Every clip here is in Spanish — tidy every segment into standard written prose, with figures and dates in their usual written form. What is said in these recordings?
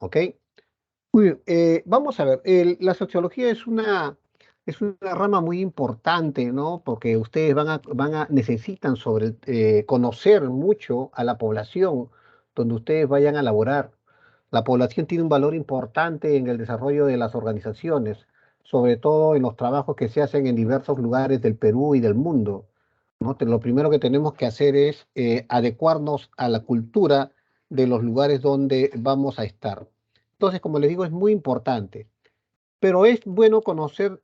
¿ok? Muy bien, vamos a ver, la sociología es una rama muy importante, ¿no? Porque ustedes necesitan conocer mucho a la población donde ustedes vayan a laborar. La población tiene un valor importante en el desarrollo de las organizaciones, sobre todo en los trabajos que se hacen en diversos lugares del Perú y del mundo, ¿no? Lo primero que tenemos que hacer es adecuarnos a la cultura de los lugares donde vamos a estar. Entonces, como les digo, es muy importante, pero es bueno conocer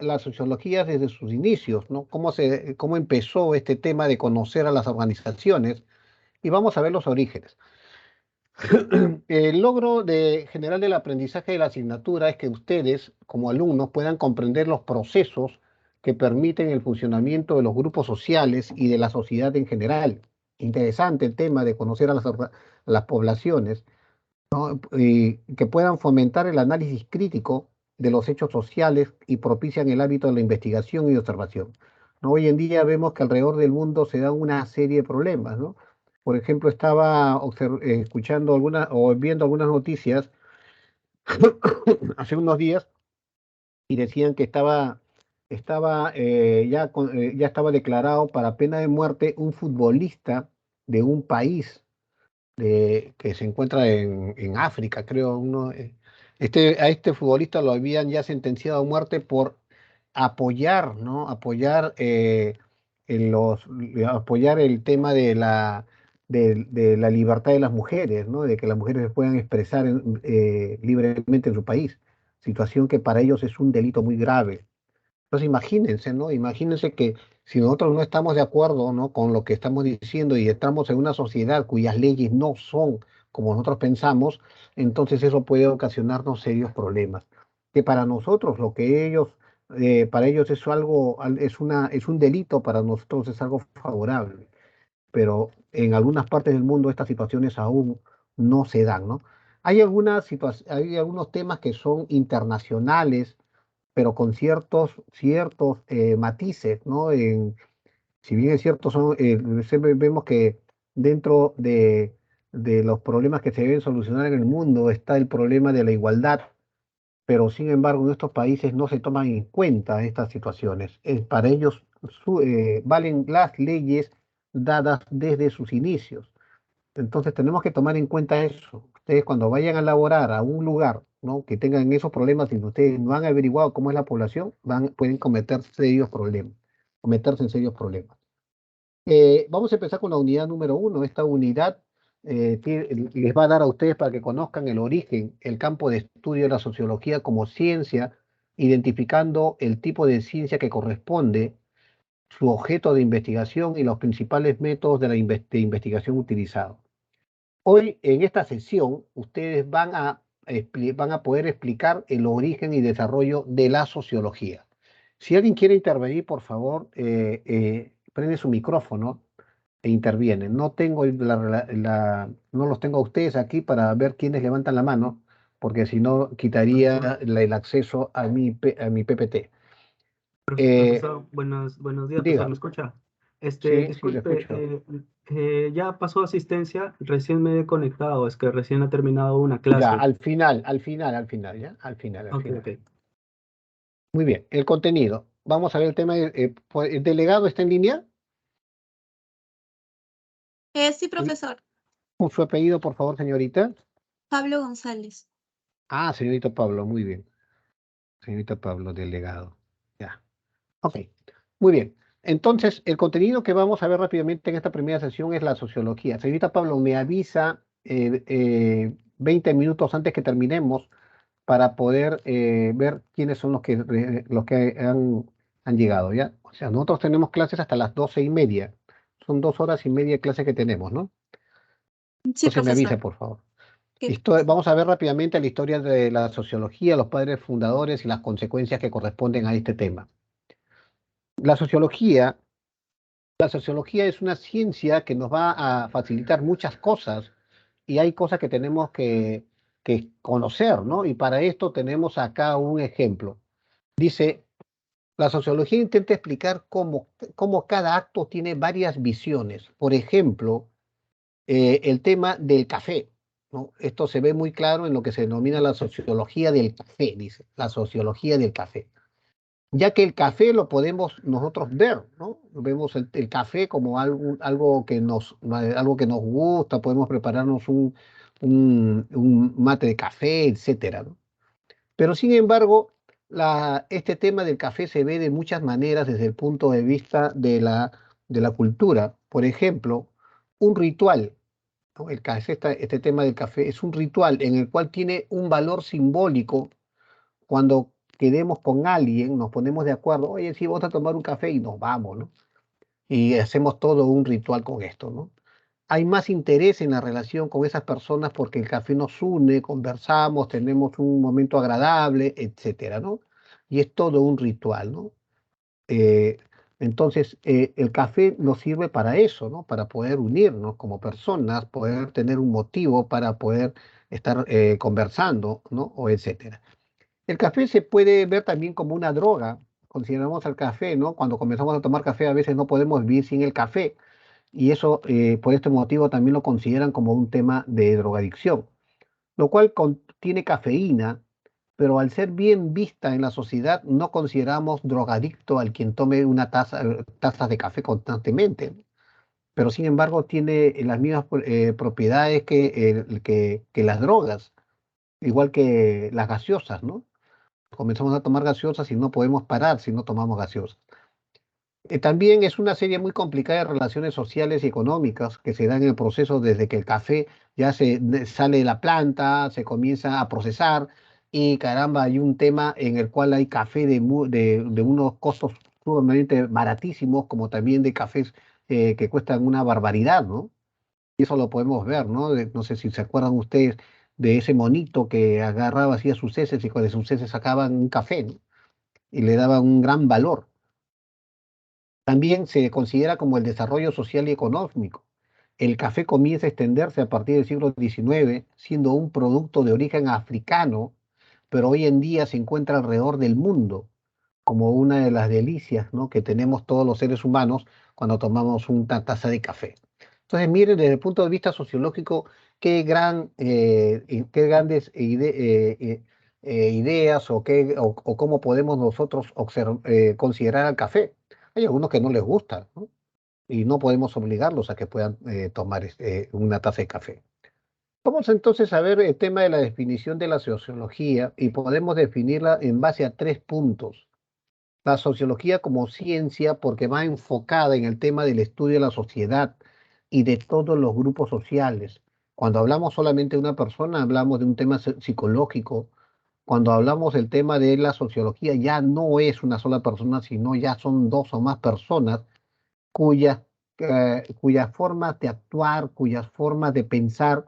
la sociología desde sus inicios, ¿no? Cómo empezó este tema de conocer a las organizaciones y vamos a ver los orígenes. El logro general del aprendizaje de la asignatura es que ustedes, como alumnos, puedan comprender los procesos que permiten el funcionamiento de los grupos sociales y de la sociedad en general. Interesante el tema de conocer a las poblaciones, ¿no? Y que puedan fomentar el análisis crítico de los hechos sociales y propician el hábito de la investigación y observación, ¿no? Hoy en día vemos que alrededor del mundo se dan una serie de problemas, ¿no? Por ejemplo, estaba escuchando o viendo algunas noticias hace unos días y decían que ya estaba declarado para pena de muerte un futbolista de un país que se encuentra en África, creo. A este futbolista lo habían ya sentenciado a muerte por apoyar, ¿no? Apoyar el tema de la libertad de las mujeres, ¿no? De que las mujeres se puedan expresar libremente en su país, situación que para ellos es un delito muy grave. Entonces imagínense, ¿no? Imagínense que si nosotros no estamos de acuerdo, ¿no? con lo que estamos diciendo y estamos en una sociedad cuyas leyes no son como nosotros pensamos, entonces eso puede ocasionarnos serios problemas. Que para nosotros para ellos es es un delito, para nosotros es algo favorable, pero en algunas partes del mundo estas situaciones aún no se dan, ¿no? Hay algunos temas que son internacionales pero con ciertos matices, ¿no? Si bien es cierto, siempre vemos que dentro de los problemas que se deben solucionar en el mundo está el problema de la igualdad, pero sin embargo en estos países no se toman en cuenta estas situaciones. Para ellos valen las leyes dadas desde sus inicios. Entonces tenemos que tomar en cuenta eso. Ustedes cuando vayan a laborar a un lugar, ¿no? que tengan esos problemas y ustedes no han averiguado cómo es la población, pueden cometerse en serios problemas. Vamos a empezar con la unidad número 1. Esta unidad les va a dar a ustedes para que conozcan el origen, el campo de estudio de la sociología como ciencia, identificando el tipo de ciencia que corresponde, su objeto de investigación y los principales métodos de investigación utilizados. Hoy, en esta sesión, ustedes van a poder explicar el origen y desarrollo de la sociología. Si alguien quiere intervenir, por favor, prende su micrófono e interviene. No los tengo a ustedes aquí para ver quiénes levantan la mano, porque si no, quitaría el acceso a mi PPT. Profesor, buenos días, profesor, Diga, ¿me escucha? sí, lo Disculpe, escucho. ya pasó asistencia, recién me he conectado, es que recién ha terminado una Ya, clase. ¿ya? Al Ok, final. ok. Muy bien, el contenido. Vamos a ver el tema. ¿El delegado está en línea? Sí, Sí. profesor. Con su apellido, por favor, señorita. Pablo González. Ah, señorita Pablo, muy bien. Señorita Pablo, delegado. Ya. Ok, muy bien. Entonces, el contenido que vamos a ver rápidamente en esta primera sesión es la sociología. Señorita Pablo, me avisa 20 minutos antes que terminemos para poder ver quiénes son los que han llegado, ¿ya? O sea, nosotros tenemos clases hasta las 12:30. Son 2 horas y media de clase que tenemos, ¿no? Sí, Entonces me avisa, profesor. por favor. ¿Qué? Vamos a ver rápidamente la historia de la sociología, los padres fundadores y las consecuencias que corresponden a este tema. La sociología, la sociología es una ciencia que nos va a facilitar muchas cosas y hay cosas que tenemos que conocer, ¿no? Y para esto tenemos acá un ejemplo. Dice, la sociología intenta explicar cómo cada acto tiene varias visiones. Por ejemplo, el tema del café. ¿no? Esto se ve muy claro en lo que se denomina la sociología del café, dice, la sociología del café. Ya que el café lo podemos nosotros ver, ¿no? Vemos el café como algo que nos gusta, podemos prepararnos un mate de café, etcétera, ¿no? Pero sin embargo, este tema del café se ve de muchas maneras desde el punto de vista de la cultura. Por ejemplo, un ritual, ¿no? El café, este tema del café es un ritual en el cual tiene un valor simbólico cuando quedemos con alguien, nos ponemos de acuerdo, oye, sí, vamos a tomar un café y nos vamos, ¿no? Y hacemos todo un ritual con esto, ¿no? Hay más interés en la relación con esas personas porque el café nos une, conversamos, tenemos un momento agradable, etcétera, ¿no? Y es todo un ritual, ¿no? Eh, entonces, el café nos sirve para eso, ¿no? Para poder unirnos como personas, poder tener un motivo para poder estar conversando, ¿no? O etcétera. El café se puede ver también como una droga. Consideramos al café, ¿no? Cuando comenzamos a tomar café a veces no podemos vivir sin el café y eso por este motivo también lo consideran como un tema de drogadicción, lo cual contiene cafeína, pero al ser bien vista en la sociedad no consideramos drogadicto al quien tome una taza de café constantemente, pero sin embargo tiene las mismas propiedades que las drogas, igual que las gaseosas, ¿no? Comenzamos a tomar gaseosas y no podemos parar si no tomamos gaseosas. También es una serie muy complicada de relaciones sociales y económicas que se dan en el proceso desde que el café ya sale de la planta, se comienza a procesar y caramba, hay un tema en el cual hay café de unos costos sumamente baratísimos, como también de cafés que cuestan una barbaridad, ¿no? Y eso lo podemos ver, ¿no? No sé si se acuerdan ustedes de ese monito que agarraba, hacía sus heces y con de sus heces sacaban un café, ¿no? Y le daban un gran valor. También se considera como el desarrollo social y económico. El café comienza a extenderse a partir del siglo XIX, siendo un producto de origen africano, pero hoy en día se encuentra alrededor del mundo como una de las delicias, ¿no? Que tenemos todos los seres humanos cuando tomamos una taza de café. Entonces, miren, desde el punto de vista sociológico, qué grandes ideas o cómo podemos nosotros considerar al café. Hay algunos que no les gusta, ¿no? Y no podemos obligarlos a que puedan tomar una taza de café. Vamos entonces a ver el tema de la definición de la sociología y podemos definirla en base a 3 puntos. La sociología como ciencia porque va enfocada en el tema del estudio de la sociedad y de todos los grupos sociales. Cuando hablamos solamente de una persona, hablamos de un tema psicológico. Cuando hablamos del tema de la sociología, ya no es una sola persona, sino ya son dos o más personas cuyas, cuyas formas de actuar, cuyas formas de pensar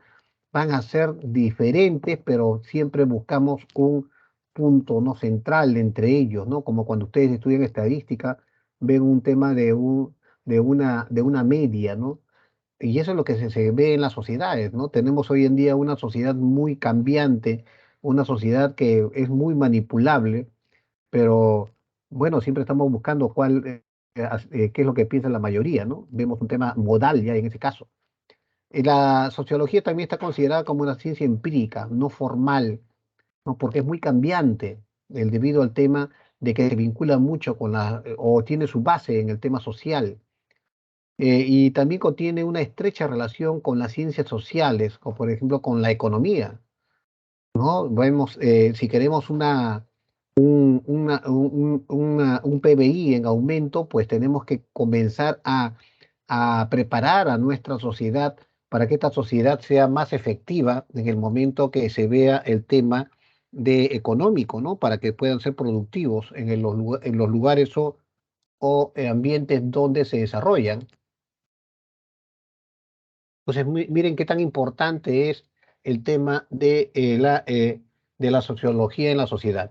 van a ser diferentes, pero siempre buscamos un punto no central entre ellos, ¿no? Como cuando ustedes estudian estadística, ven un tema de una media, ¿no? Y eso es lo que se ve en las sociedades, ¿no? Tenemos hoy en día una sociedad muy cambiante, una sociedad que es muy manipulable, pero bueno, siempre estamos buscando qué es lo que piensa la mayoría, ¿no? Vemos un tema modal ya en ese caso. La sociología también está considerada como una ciencia empírica, no formal, ¿no? Porque es muy cambiante debido al tema de que se vincula mucho o tiene su base en el tema social. Y también contiene una estrecha relación con las ciencias sociales, o por ejemplo con la economía, ¿no? Vemos, si queremos un PBI en aumento, pues tenemos que comenzar a preparar a nuestra sociedad para que esta sociedad sea más efectiva en el momento que se vea el tema de económico, ¿no? Para que puedan ser productivos en los lugares o ambientes donde se desarrollan. Entonces, miren qué tan importante es el tema de la sociología en la sociedad.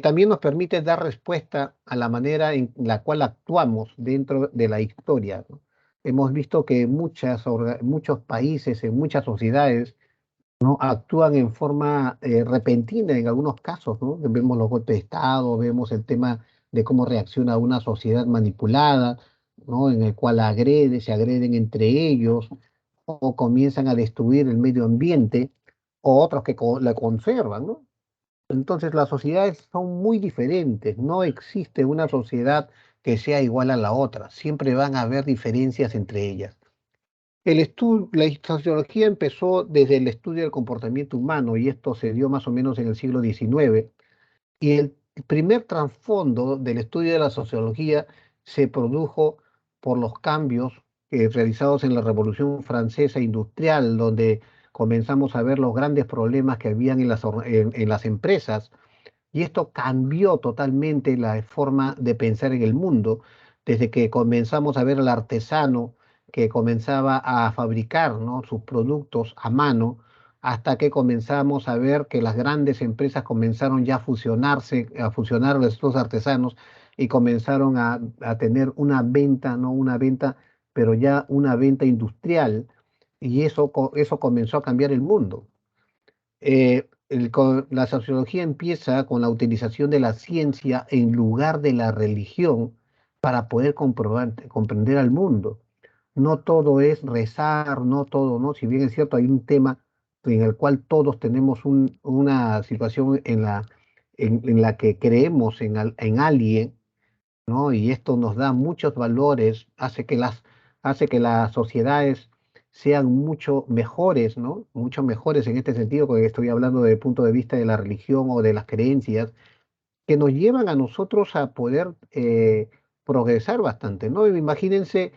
También nos permite dar respuesta a la manera en la cual actuamos dentro de la historia, ¿no? Hemos visto que muchos países, en muchas sociedades, ¿no? Actúan en forma repentina en algunos casos, ¿no? Vemos los golpes de Estado, vemos el tema de cómo reacciona una sociedad manipulada, ¿no? En el cual se agreden entre ellos, o comienzan a destruir el medio ambiente, o otros que la conservan, ¿no? Entonces las sociedades son muy diferentes, no existe una sociedad que sea igual a la otra, siempre van a haber diferencias entre ellas. La sociología empezó desde el estudio del comportamiento humano y esto se dio más o menos en el siglo XIX. Y el primer trasfondo del estudio de la sociología se produjo por los cambios realizados en la Revolución Francesa Industrial, donde comenzamos a ver los grandes problemas que habían en las empresas y esto cambió totalmente la forma de pensar en el mundo, desde que comenzamos a ver al artesano que comenzaba a fabricar, ¿no?, sus productos a mano, hasta que comenzamos a ver que las grandes empresas comenzaron ya a fusionar estos artesanos y comenzaron a tener una venta, no una venta, pero ya una venta industrial, y eso comenzó a cambiar el mundo. La sociología empieza con la utilización de la ciencia en lugar de la religión para poder comprender al mundo. No todo es rezar, no todo, ¿no? Si bien es cierto, hay un tema en el cual todos tenemos una situación en la que creemos en alguien, ¿no? Y esto nos da muchos valores, hace que las sociedades sean mucho mejores, ¿no? Mucho mejores en este sentido, porque estoy hablando desde el punto de vista de la religión o de las creencias, que nos llevan a nosotros a poder progresar bastante, ¿no? Imagínense,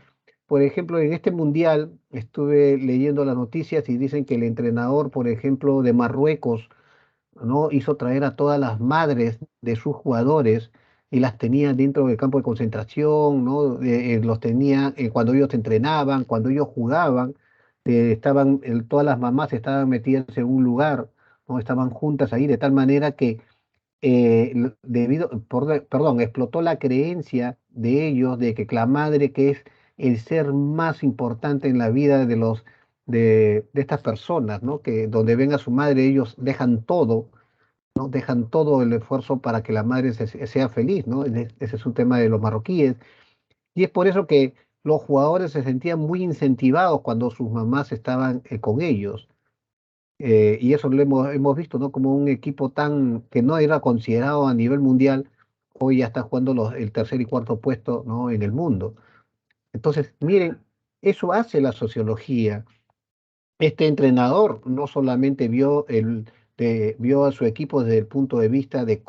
por ejemplo, en este mundial estuve leyendo las noticias y dicen que el entrenador, por ejemplo, de Marruecos, ¿no?, hizo traer a todas las madres de sus jugadores y las tenía dentro del campo de concentración, ¿no? Los tenía cuando ellos entrenaban, cuando ellos jugaban, todas las mamás estaban metidas en un lugar, ¿no? Estaban juntas ahí de tal manera que perdón, explotó la creencia de ellos de que la madre, que es el ser más importante en la vida de estas personas, ¿no? Que donde ven a su madre, ellos dejan todo, ¿no? Dejan todo el esfuerzo para que la madre sea feliz, ¿no? Ese es un tema de los marroquíes. Y es por eso que los jugadores se sentían muy incentivados cuando sus mamás estaban con ellos. Y eso hemos visto, ¿no? Como un equipo que no era considerado a nivel mundial, hoy ya está jugando el tercer y cuarto puesto, ¿no?, en el mundo. Entonces, miren, eso hace la sociología. Este entrenador no solamente vio a su equipo desde el punto de vista de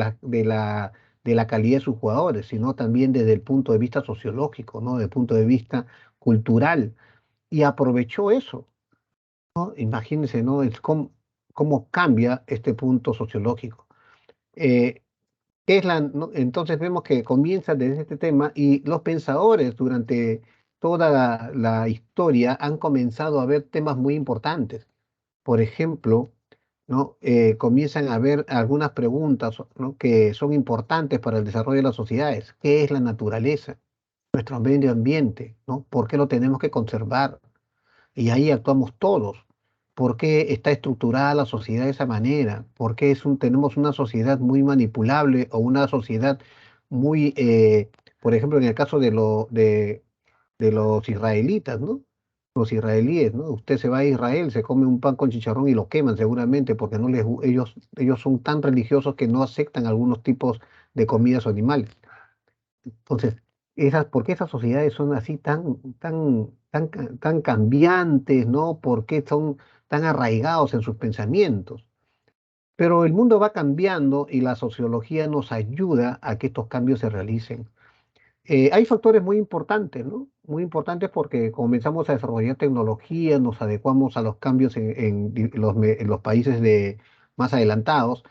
la calidad de sus jugadores, sino también desde el punto de vista sociológico, ¿no? Desde el punto de vista cultural, y aprovechó eso, ¿no? Imagínense, ¿no? Cómo cambia este punto sociológico. Eh, ¿no? Entonces vemos que comienza desde este tema y los pensadores durante toda la historia han comenzado a ver temas muy importantes. Por ejemplo, ¿no? Comienzan a ver algunas preguntas, ¿no?, que son importantes para el desarrollo de las sociedades. ¿Qué es la naturaleza? Nuestro medio ambiente, ¿no? ¿Por qué lo tenemos que conservar? Y ahí actuamos todos. ¿Por qué está estructurada la sociedad de esa manera? ¿Por qué tenemos una sociedad muy manipulable o una sociedad muy, por ejemplo, en el caso de los israelitas, ¿no? Los israelíes, ¿no? Usted se va a Israel, se come un pan con chicharrón y lo queman seguramente porque ellos son tan religiosos que no aceptan algunos tipos de comidas o animales. Entonces, ¿por qué esas sociedades son así tan cambiantes, ¿no? ¿Por qué son tan arraigados en sus pensamientos? Pero el mundo va cambiando y la sociología nos ayuda a que estos cambios se realicen. Hay factores muy importantes, ¿no? Muy importantes porque comenzamos a desarrollar tecnología, nos adecuamos a los cambios en los países más adelantados,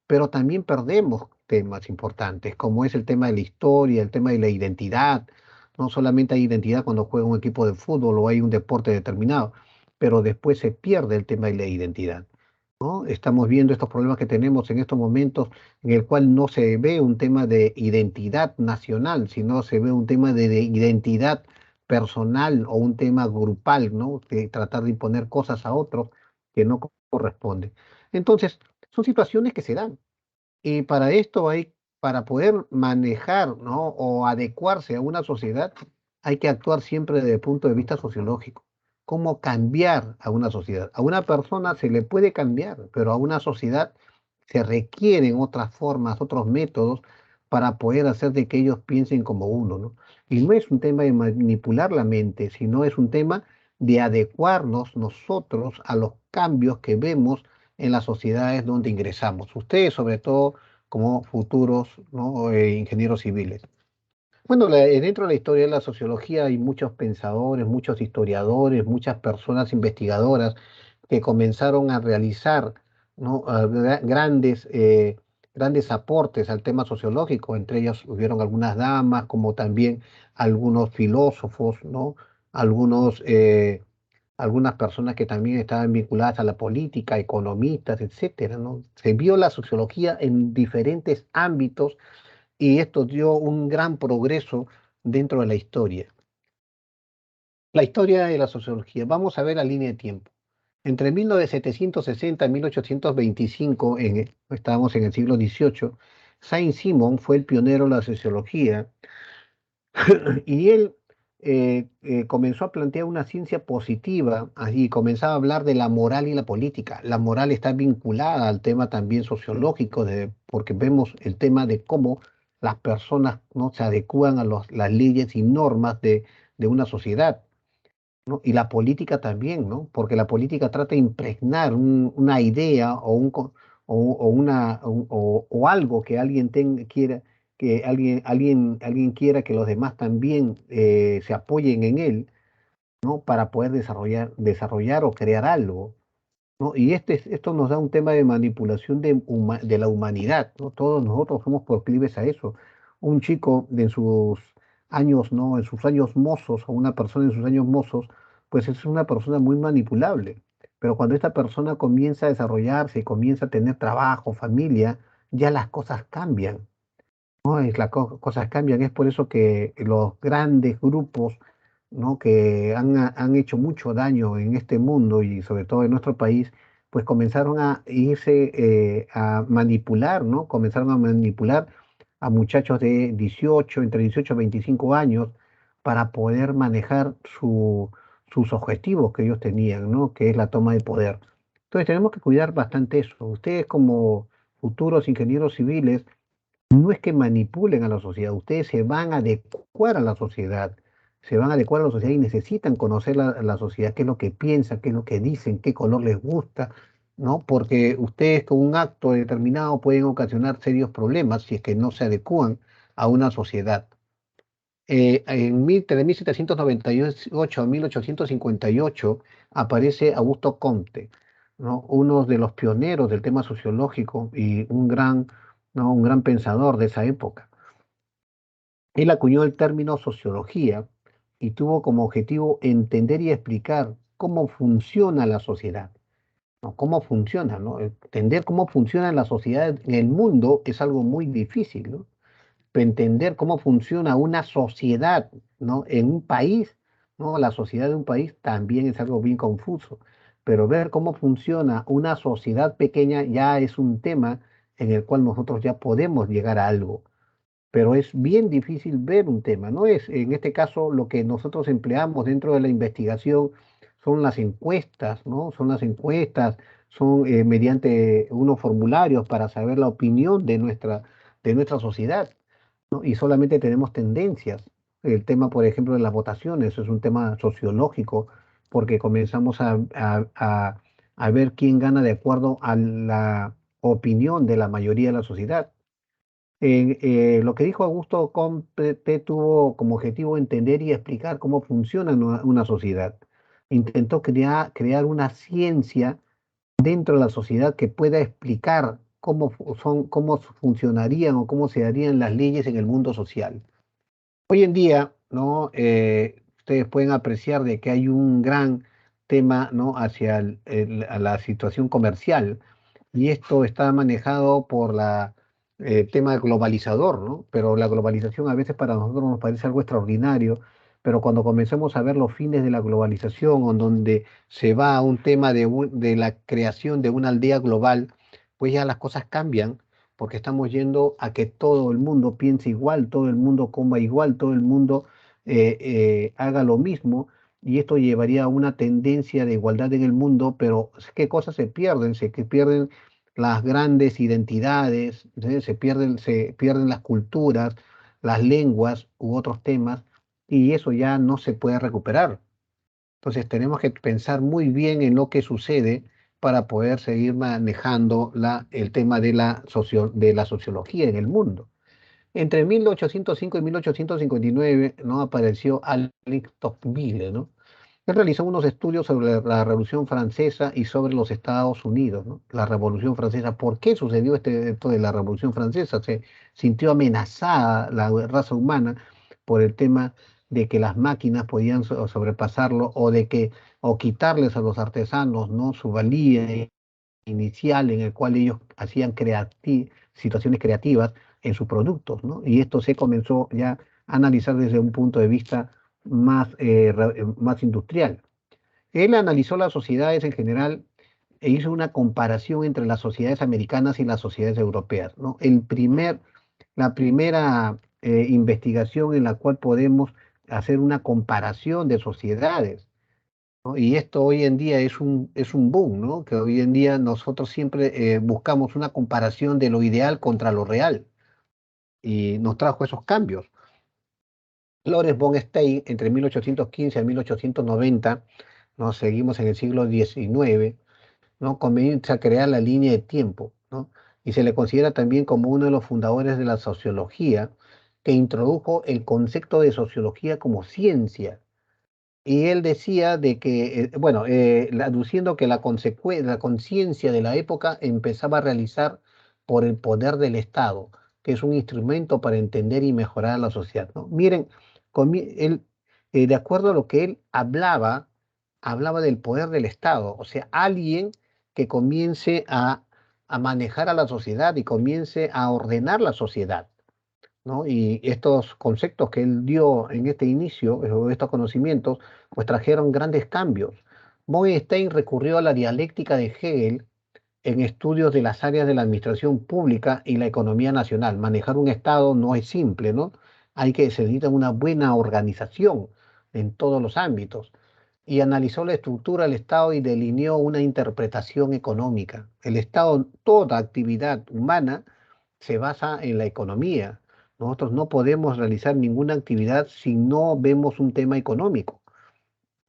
pero también perdemos temas importantes, como es el tema de la historia, el tema de la identidad. No solamente hay identidad cuando juega un equipo de fútbol o hay un deporte determinado, pero después se pierde el tema de la identidad, ¿no? Estamos viendo estos problemas que tenemos en estos momentos en el cual no se ve un tema de identidad nacional, sino se ve un tema de identidad personal o un tema grupal, ¿no? De tratar de imponer cosas a otros que no corresponden. Entonces, son situaciones que se dan. Y para poder manejar, ¿no?, o adecuarse a una sociedad, hay que actuar siempre desde el punto de vista sociológico. cómo cambiar a una sociedad. A una persona se le puede cambiar, pero a una sociedad se requieren otras formas, otros métodos para poder hacer de que ellos piensen como uno, ¿no? Y no es un tema de manipular la mente, sino es un tema de adecuarnos nosotros a los cambios que vemos en las sociedades donde ingresamos. Ustedes, sobre todo, como futuros, ¿no? Ingenieros civiles. Bueno, dentro de la historia de la sociología hay muchos pensadores, muchos historiadores, muchas personas investigadoras que comenzaron a realizar, ¿no? Grandes aportes al tema sociológico. Entre ellos hubieron algunas damas, como también algunos filósofos, ¿no? Algunos, algunas personas que también estaban vinculadas a la política, economistas, etcétera, ¿no? Se vio la sociología en diferentes ámbitos y esto dio un gran progreso dentro de la historia. La historia de la sociología. Vamos a ver la línea de tiempo. Entre 1760 y 1825, estábamos en el siglo XVIII, Saint-Simon fue el pionero de la sociología y él comenzó a plantear una ciencia positiva y comenzaba a hablar de la moral y la política. La moral está vinculada al tema también sociológico, porque vemos el tema de cómo las personas, ¿no? Se adecúan a las leyes y normas de una sociedad, ¿no? Y la política también, ¿no? Porque la política trata de impregnar una idea o algo que alguien quiera, que alguien quiera que los demás también se apoyen en él, ¿no? Para poder desarrollar o crear algo, ¿no? Y esto nos da un tema de manipulación de la humanidad, ¿no? Todos nosotros somos proclives a eso. Un chico de sus años, ¿no? En sus años mozos, o una persona en sus años mozos, pues es una persona muy manipulable. Pero cuando esta persona comienza a desarrollarse, comienza a tener trabajo, familia, ya las cosas cambian. ¿No? Cosas cambian, es por eso que los grandes grupos, ¿no? Que han hecho mucho daño en este mundo y sobre todo en nuestro país, pues comenzaron a irse a manipular, ¿no? Comenzaron a manipular a muchachos de 18, entre 18 y 25 años para poder manejar sus objetivos que ellos tenían, ¿no? Que es la toma de poder. Entonces tenemos que cuidar bastante eso. Ustedes como futuros ingenieros civiles, no es que manipulen a la sociedad, ustedes se van a adecuar a la sociedad, se van a adecuar a la sociedad y necesitan conocer la sociedad, qué es lo que piensan, qué es lo que dicen, qué color les gusta, ¿no? Porque ustedes con un acto determinado pueden ocasionar serios problemas si es que no se adecúan a una sociedad. De 1798 a 1858 aparece Augusto Comte, ¿no? Uno de los pioneros del tema sociológico y ¿no? Un gran pensador de esa época. Él acuñó el término sociología y tuvo como objetivo entender y explicar cómo funciona la sociedad, ¿no? Cómo funciona, ¿no? Entender cómo funciona la sociedad en el mundo es algo muy difícil, ¿no? Entender cómo funciona una sociedad, ¿no? En un país, ¿no? La sociedad de un país también es algo bien confuso, pero ver cómo funciona una sociedad pequeña ya es un tema en el cual nosotros ya podemos llegar a algo, pero es bien difícil ver un tema, ¿no? En este caso, lo que nosotros empleamos dentro de la investigación son las encuestas, ¿no? Son las encuestas, son mediante unos formularios para saber la opinión de nuestra sociedad, ¿no? Y solamente tenemos tendencias. El tema, por ejemplo, de las votaciones es un tema sociológico, porque comenzamos a ver quién gana de acuerdo a la opinión de la mayoría de la sociedad. Lo que dijo Augusto Comte tuvo como objetivo entender y explicar cómo funciona una sociedad. Intentó crear una ciencia dentro de la sociedad que pueda explicar cómo funcionarían o cómo se harían las leyes en el mundo social. Hoy en día, ¿no? Ustedes pueden apreciar de que hay un gran tema, ¿no? Hacia a la situación comercial, y esto está manejado por tema globalizador, ¿no? Pero la globalización a veces para nosotros nos parece algo extraordinario, pero cuando comencemos a ver los fines de la globalización, en donde se va a un tema de la creación de una aldea global, pues ya las cosas cambian, porque estamos yendo a que todo el mundo piense igual, todo el mundo coma igual, todo el mundo haga lo mismo, y esto llevaría a una tendencia de igualdad en el mundo, pero ¿qué cosas se pierden? Que pierden las grandes identidades, ¿sí? Se pierden las culturas, las lenguas u otros temas, y eso ya no se puede recuperar. Entonces tenemos que pensar muy bien en lo que sucede para poder seguir manejando el tema de de la sociología en el mundo. Entre 1805 y 1859, ¿no? Apareció Alec Tocqueville, ¿no? Él realizó unos estudios sobre la Revolución Francesa y sobre los Estados Unidos, ¿no? La Revolución Francesa. ¿Por qué sucedió esto de la Revolución Francesa? Se sintió amenazada la raza humana por el tema de que las máquinas podían sobrepasarlo o quitarles a los artesanos, ¿no? Su valía inicial en el cual ellos hacían situaciones creativas en sus productos, ¿no? Y esto se comenzó ya a analizar desde un punto de vista más industrial. Él analizó las sociedades en general e hizo una comparación entre las sociedades americanas y las sociedades europeas, ¿no? La primera investigación en la cual podemos hacer una comparación de sociedades, ¿no? Y esto hoy en día es un boom, ¿no? Que hoy en día nosotros siempre buscamos una comparación de lo ideal contra lo real y nos trajo esos cambios. Lawrence von Stein, entre 1815 a 1890, ¿no? Seguimos en el siglo XIX, ¿no? Comienza a crear la línea de tiempo, ¿no? Y se le considera también como uno de los fundadores de la sociología, que introdujo el concepto de sociología como ciencia. Y él decía de que, bueno, aduciendo que la conciencia de la época empezaba a realizar por el poder del Estado, que es un instrumento para entender y mejorar la sociedad, ¿no? Miren, él, de acuerdo a lo que él hablaba del poder del Estado, o sea, alguien que comience a manejar a la sociedad y comience a ordenar la sociedad, ¿no? Y estos conceptos que él dio en este inicio, estos conocimientos, pues trajeron grandes cambios. Stein recurrió a la dialéctica de Hegel en estudios de las áreas de la administración pública y la economía nacional. Manejar un Estado no es simple, ¿no? Se necesita una buena organización en todos los ámbitos. Y analizó la estructura del Estado y delineó una interpretación económica. El Estado, toda actividad humana, se basa en la economía. Nosotros no podemos realizar ninguna actividad si no vemos un tema económico.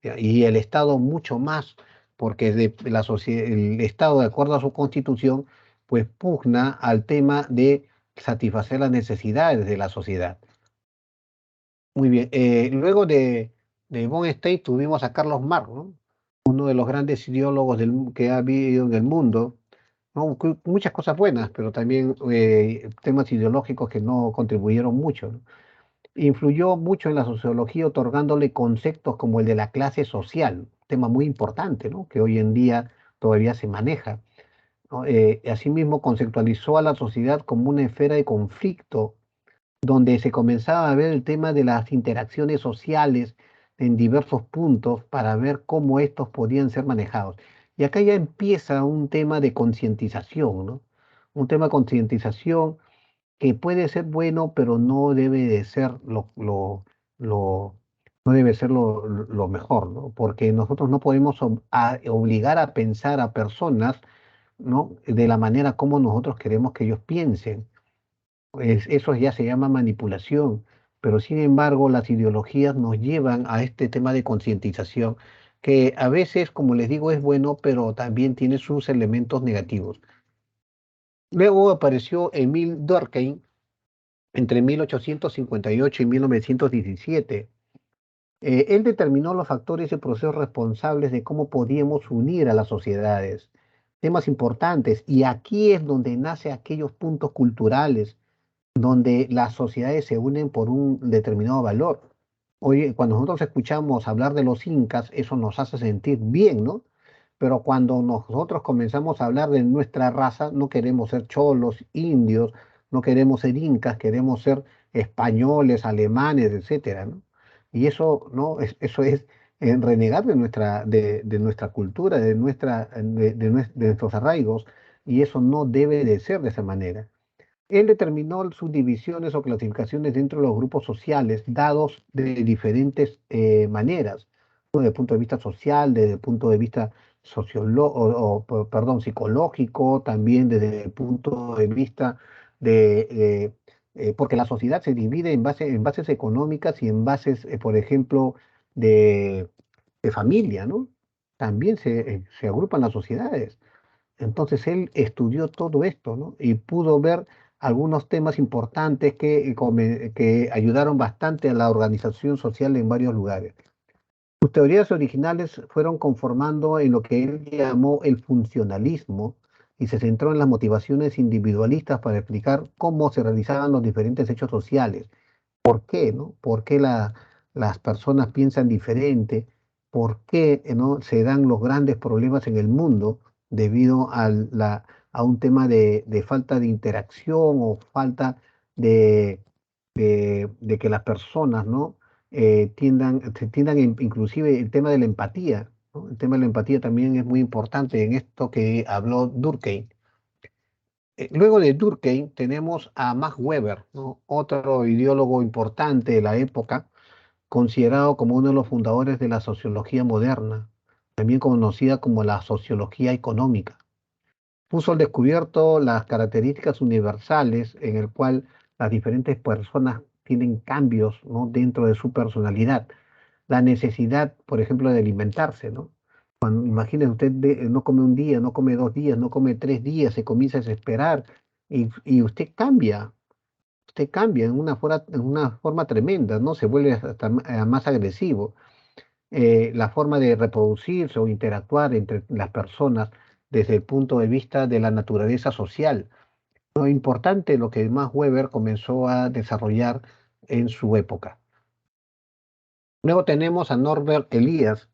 ¿Ya? Y el Estado mucho más, porque el Estado, de acuerdo a su constitución, pues pugna al tema de satisfacer las necesidades de la sociedad. Muy bien. De Von Stein tuvimos a Carlos Marx, ¿no? Uno de los grandes ideólogos que ha habido en el mundo, ¿no? Muchas cosas buenas, pero también temas ideológicos que no contribuyeron mucho, ¿no? Influyó mucho en la sociología otorgándole conceptos como el de la clase social, tema muy importante, ¿no? Que hoy en día todavía se maneja, ¿no? Asimismo, conceptualizó a la sociedad como una esfera de conflicto donde se comenzaba a ver el tema de las interacciones sociales en diversos puntos para ver cómo estos podían ser manejados. Y acá ya empieza un tema de concientización, ¿no? Un tema de concientización que puede ser bueno, pero no debe de ser lo- no debe ser lo mejor, ¿no? Porque nosotros no podemos obligar a pensar a personas, ¿no? De la manera como nosotros queremos que ellos piensen. Eso ya se llama manipulación, pero sin embargo las ideologías nos llevan a este tema de concientización, que a veces, como les digo, es bueno, pero también tiene sus elementos negativos. Luego apareció Emile Durkheim entre 1858 y 1917. Él determinó los factores y procesos responsables de cómo podíamos unir a las sociedades, temas importantes, y aquí es donde nace aquellos puntos culturales donde las sociedades se unen por un determinado valor. Oye, cuando nosotros escuchamos hablar de los incas, eso nos hace sentir bien, ¿no? Pero cuando nosotros comenzamos a hablar de nuestra raza, no queremos ser cholos, indios, no queremos ser incas, queremos ser españoles, alemanes, etcétera, ¿no? Y eso, ¿no? Eso es renegar de nuestra cultura, de nuestros arraigos, y eso no debe de ser de esa manera. Él determinó subdivisiones o clasificaciones dentro de los grupos sociales dados de diferentes maneras. desde el punto de vista social, desde el punto de vista psicológico, también desde el punto de vista porque la sociedad se divide en bases económicas y en bases, por ejemplo, de, de familia, ¿no? También se agrupan las sociedades. Entonces él estudió todo esto, ¿no? Y pudo ver algunos temas importantes que ayudaron bastante a la organización social en varios lugares. Sus teorías originales fueron conformando en lo que él llamó el funcionalismo y se centró en las motivaciones individualistas para explicar cómo se realizaban los diferentes hechos sociales. ¿Por qué, no? ¿Por qué las personas piensan diferente? ¿Por qué, no, se dan los grandes problemas en el mundo debido a un tema de falta de interacción o falta de, de que las personas, ¿no? Inclusive el tema de la empatía, ¿no? El tema de la empatía también es muy importante en esto que habló Durkheim. Luego de Durkheim tenemos a Max Weber, ¿no? Otro ideólogo importante de la época, considerado como uno de los fundadores de la sociología moderna, también conocida como la sociología económica. Puso al descubierto las características universales en el cual las diferentes personas tienen cambios, ¿no? Dentro de su personalidad. La necesidad, por ejemplo, de alimentarse, ¿no? Imagínese usted, no come un día, no come 2 días, no come 3 días, se comienza a desesperar y usted cambia en una forma tremenda, ¿no? Se vuelve hasta más agresivo. La forma de reproducirse o interactuar entre las personas desde el punto de vista de la naturaleza social. Lo importante lo que Max Weber comenzó a desarrollar en su época. Luego tenemos a Norbert Elias.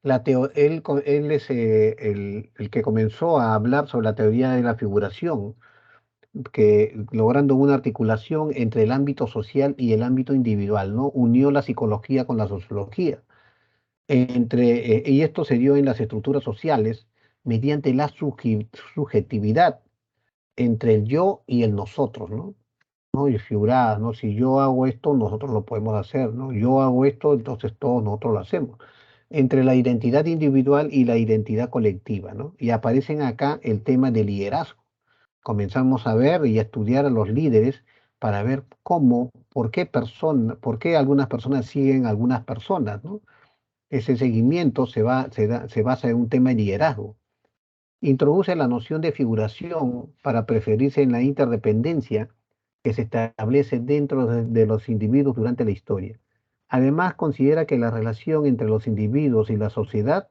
Él es el que comenzó a hablar sobre la teoría de la figuración, que logrando una articulación entre el ámbito social y el ámbito individual, ¿no? Unió la psicología con la sociología. Y esto se dio en las estructuras sociales mediante la subjetividad entre el yo y el nosotros, ¿no? ¿No? Y figuradas, ¿no? Si yo hago esto, nosotros lo podemos hacer, ¿no? Yo hago esto, entonces todos nosotros lo hacemos. Entre la identidad individual y la identidad colectiva, ¿no? Y aparecen acá el tema del liderazgo. Comenzamos a ver y a estudiar a los líderes para ver por qué algunas personas siguen a algunas personas, ¿no? Ese seguimiento se basa en un tema de liderazgo. Introduce la noción de figuración para preferirse en la interdependencia que se establece dentro de los individuos durante la historia. Además, considera que la relación entre los individuos y la sociedad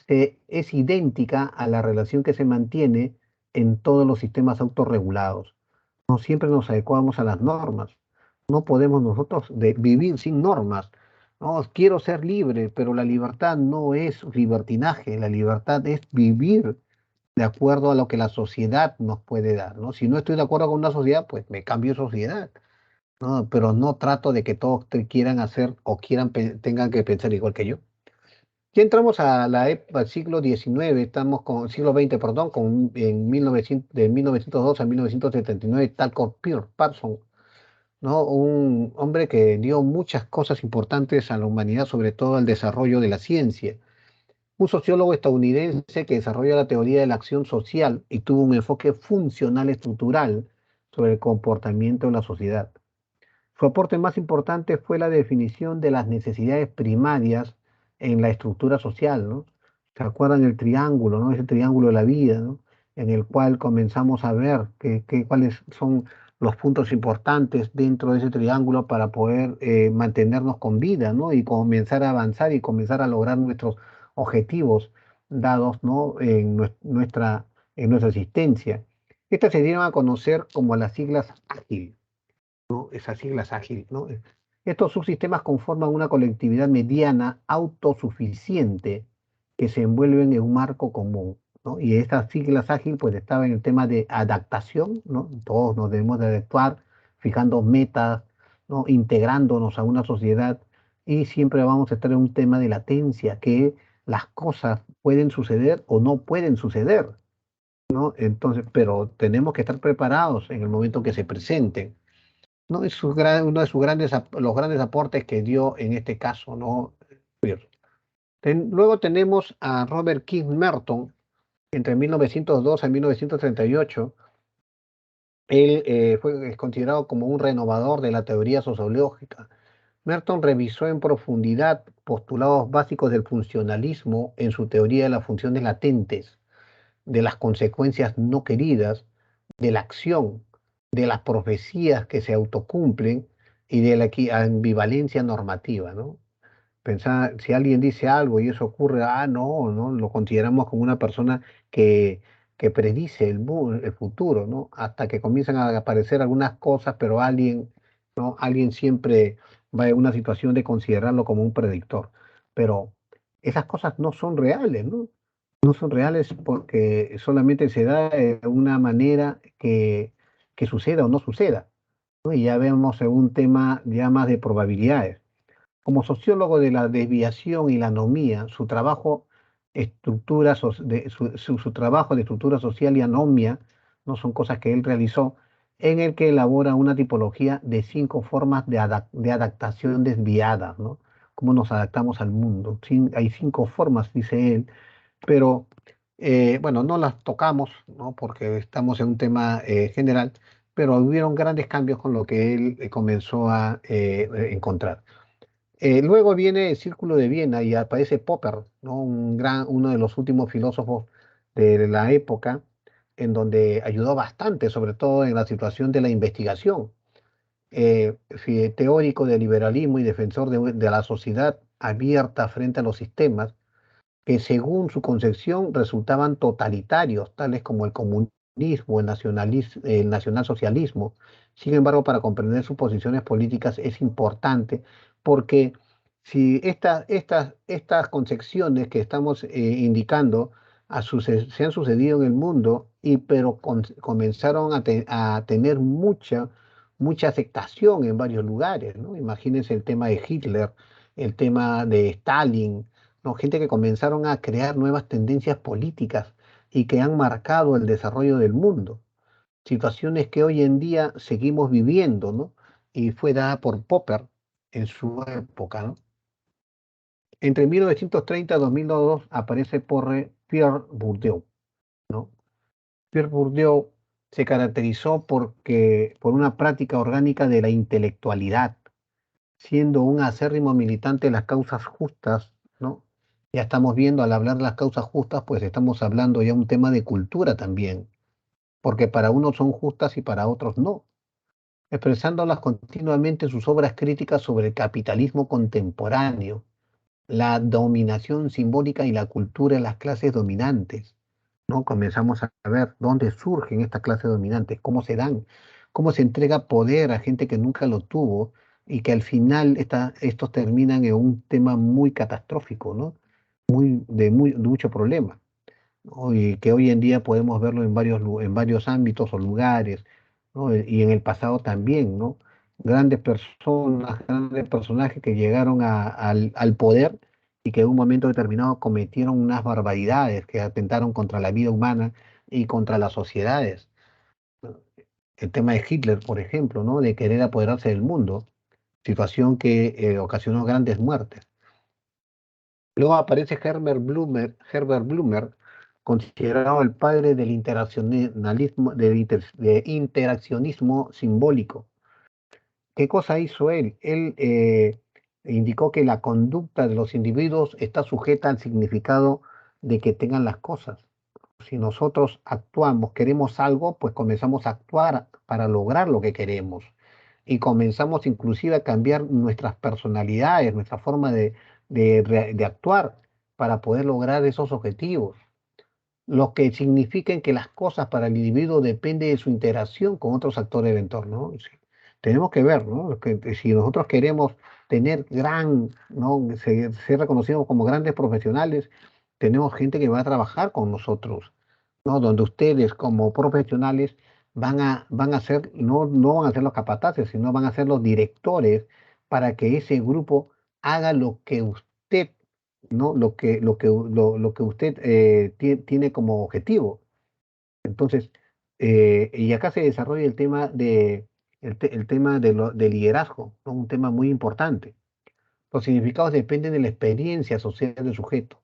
es idéntica a la relación que se mantiene en todos los sistemas autorregulados. No siempre nos adecuamos a las normas. No podemos nosotros vivir sin normas. No, quiero ser libre, pero la libertad no es libertinaje. La libertad es vivir de acuerdo a lo que la sociedad nos puede dar, ¿no? Si no estoy de acuerdo con una sociedad, pues me cambio de sociedad, ¿no? Pero no trato de que todos quieran hacer o tengan que pensar igual que yo. Ya entramos al siglo XIX, estamos con siglo XX, perdón, de 1902 a 1979, Talcott Parsons, ¿no? Un hombre que dio muchas cosas importantes a la humanidad, sobre todo al desarrollo de la ciencia. Un sociólogo estadounidense que desarrolla la teoría de la acción social y tuvo un enfoque funcional estructural sobre el comportamiento de la sociedad. Su aporte más importante fue la definición de las necesidades primarias en la estructura social, ¿no? ¿Se acuerdan el triángulo, ¿no? Ese triángulo de la vida, ¿no? En el cual comenzamos a ver cuáles son los puntos importantes dentro de ese triángulo para poder mantenernos con vida, ¿no? Y comenzar a avanzar y comenzar a lograr nuestros objetivos dados, ¿no? En nuestra existencia. Estas se dieron a conocer como las siglas ágil, ¿no? Esas siglas ágil, ¿no? Estos subsistemas conforman una colectividad mediana autosuficiente que se envuelven en un marco común, ¿no? Y estas siglas ágil pues estaban en el tema de adaptación, ¿no? Todos nos debemos de adaptar, fijando metas, ¿no? Integrándonos a una sociedad y siempre vamos a estar en un tema de latencia, que las cosas pueden suceder o no pueden suceder, ¿no? Entonces, pero tenemos que estar preparados en el momento que se presenten. ¿No? Es uno de sus los grandes aportes que dio en este caso, ¿no? Luego tenemos a Robert King Merton, entre 1902 a 1938. Él es considerado como un renovador de la teoría sociológica. Merton revisó en profundidad postulados básicos del funcionalismo en su teoría de las funciones latentes, de las consecuencias no queridas, de la acción, de las profecías que se autocumplen y de la ambivalencia normativa, ¿no? Pensar, si alguien dice algo y eso ocurre, no, no, lo consideramos como una persona que, que predice el futuro, ¿no? Hasta que comienzan a aparecer algunas cosas, pero alguien, ¿no? Alguien siempre va en una situación de considerarlo como un predictor. Pero esas cosas no son reales, ¿no? No son reales porque solamente se da de una manera que suceda o no suceda, ¿no? Y ya vemos un tema ya más de probabilidades. Como sociólogo de la desviación y la anomía, su trabajo, su trabajo de estructura social y anomia no son cosas que él realizó, en el que elabora una tipología de 5 formas de adaptación desviadas, ¿no? Cómo nos adaptamos al mundo. Hay 5 formas, dice él, pero bueno, no las tocamos, ¿no? Porque estamos en un tema general, pero hubieron grandes cambios con lo que él comenzó a encontrar. Luego viene el Círculo de Viena y aparece Popper, ¿no? Uno de los últimos filósofos de la época, en donde ayudó bastante, sobre todo en la situación de la investigación. Teórico del liberalismo y defensor de la sociedad abierta frente a los sistemas, que según su concepción resultaban totalitarios, tales como el comunismo, el nacionalsocialismo. Sin embargo, para comprender sus posiciones políticas es importante porque si estas concepciones que estamos indicando se han sucedido en el mundo, pero comenzaron a tener mucha aceptación en varios lugares, ¿no? Imagínense el tema de Hitler, el tema de Stalin, ¿no? Gente que comenzaron a crear nuevas tendencias políticas y que han marcado el desarrollo del mundo. Situaciones que hoy en día seguimos viviendo, ¿no? Y fue dada por Popper en su época, ¿no? Entre 1930 y 2002 aparece Pierre Bourdieu, ¿no? Pierre Bourdieu se caracterizó por una práctica orgánica de la intelectualidad, siendo un acérrimo militante de las causas justas, ¿no? Ya estamos viendo, al hablar de las causas justas, pues estamos hablando ya un tema de cultura también, porque para unos son justas y para otros no, expresándolas continuamente en sus obras críticas sobre el capitalismo contemporáneo, la dominación simbólica y la cultura de las clases dominantes, ¿no? Comenzamos a ver dónde surgen estas clases dominantes, cómo se dan, cómo se entrega poder a gente que nunca lo tuvo y que al final estos terminan en un tema muy catastrófico, ¿no? De mucho problema, ¿no? Y que hoy en día podemos verlo en varios ámbitos o lugares, ¿no? Y en el pasado también, ¿no? Grandes personajes que llegaron al poder y que en un momento determinado cometieron unas barbaridades que atentaron contra la vida humana y contra las sociedades. El tema de Hitler, por ejemplo, ¿no? De querer apoderarse del mundo, situación que ocasionó grandes muertes. Luego aparece Herbert Blumer, considerado el padre del interaccionismo simbólico. ¿Qué cosa hizo él? Él indicó que la conducta de los individuos está sujeta al significado de que tengan las cosas. Si nosotros actuamos, queremos algo, pues comenzamos a actuar para lograr lo que queremos. Y comenzamos inclusive a cambiar nuestras personalidades, nuestra forma de actuar para poder lograr esos objetivos, lo que significa que las cosas para el individuo depende de su interacción con otros actores del entorno, ¿no? Sí. Tenemos que ver, ¿no? Que si nosotros queremos tener ¿no? Ser reconocidos como grandes profesionales, tenemos gente que va a trabajar con nosotros, ¿no? Donde ustedes como profesionales van a ser, no van a ser los capataces, sino van a ser los directores para que ese grupo haga lo que usted, ¿no? Lo que usted tiene como objetivo. Entonces, y acá se desarrolla el tema de liderazgo, ¿no? Un tema muy importante. Los significados dependen de la experiencia social del sujeto.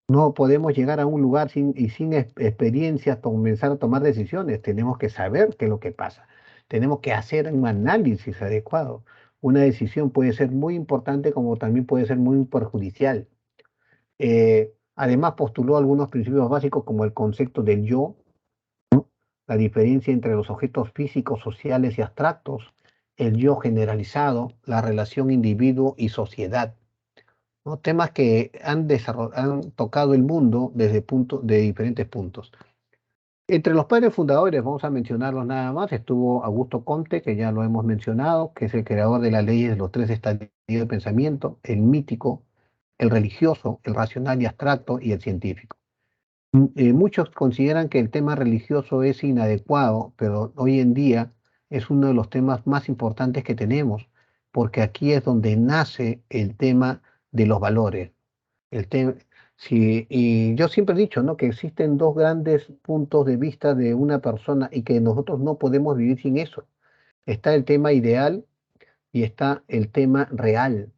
No podemos llegar a un lugar sin experiencias comenzar a tomar decisiones. Tenemos que saber qué es lo que pasa. Tenemos que hacer un análisis adecuado. Una decisión puede ser muy importante como también puede ser muy perjudicial. Además, postuló algunos principios básicos como el concepto del yo, la diferencia entre los objetos físicos, sociales y abstractos, el yo generalizado, la relación individuo y sociedad, ¿no? Temas que han tocado el mundo de diferentes puntos. Entre los padres fundadores, vamos a mencionarlos nada más, estuvo Augusto Comte, que ya lo hemos mencionado, que es el creador de las leyes de los tres estadios de pensamiento, el mítico, el religioso, el racional y abstracto y el científico. Muchos consideran que el tema religioso es inadecuado, pero hoy en día es uno de los temas más importantes que tenemos, porque aquí es donde nace el tema de los valores. El te- sí, y yo siempre he dicho, ¿no?, que existen dos grandes puntos de vista de una persona y que nosotros no podemos vivir sin eso. Está el tema ideal y está el tema real.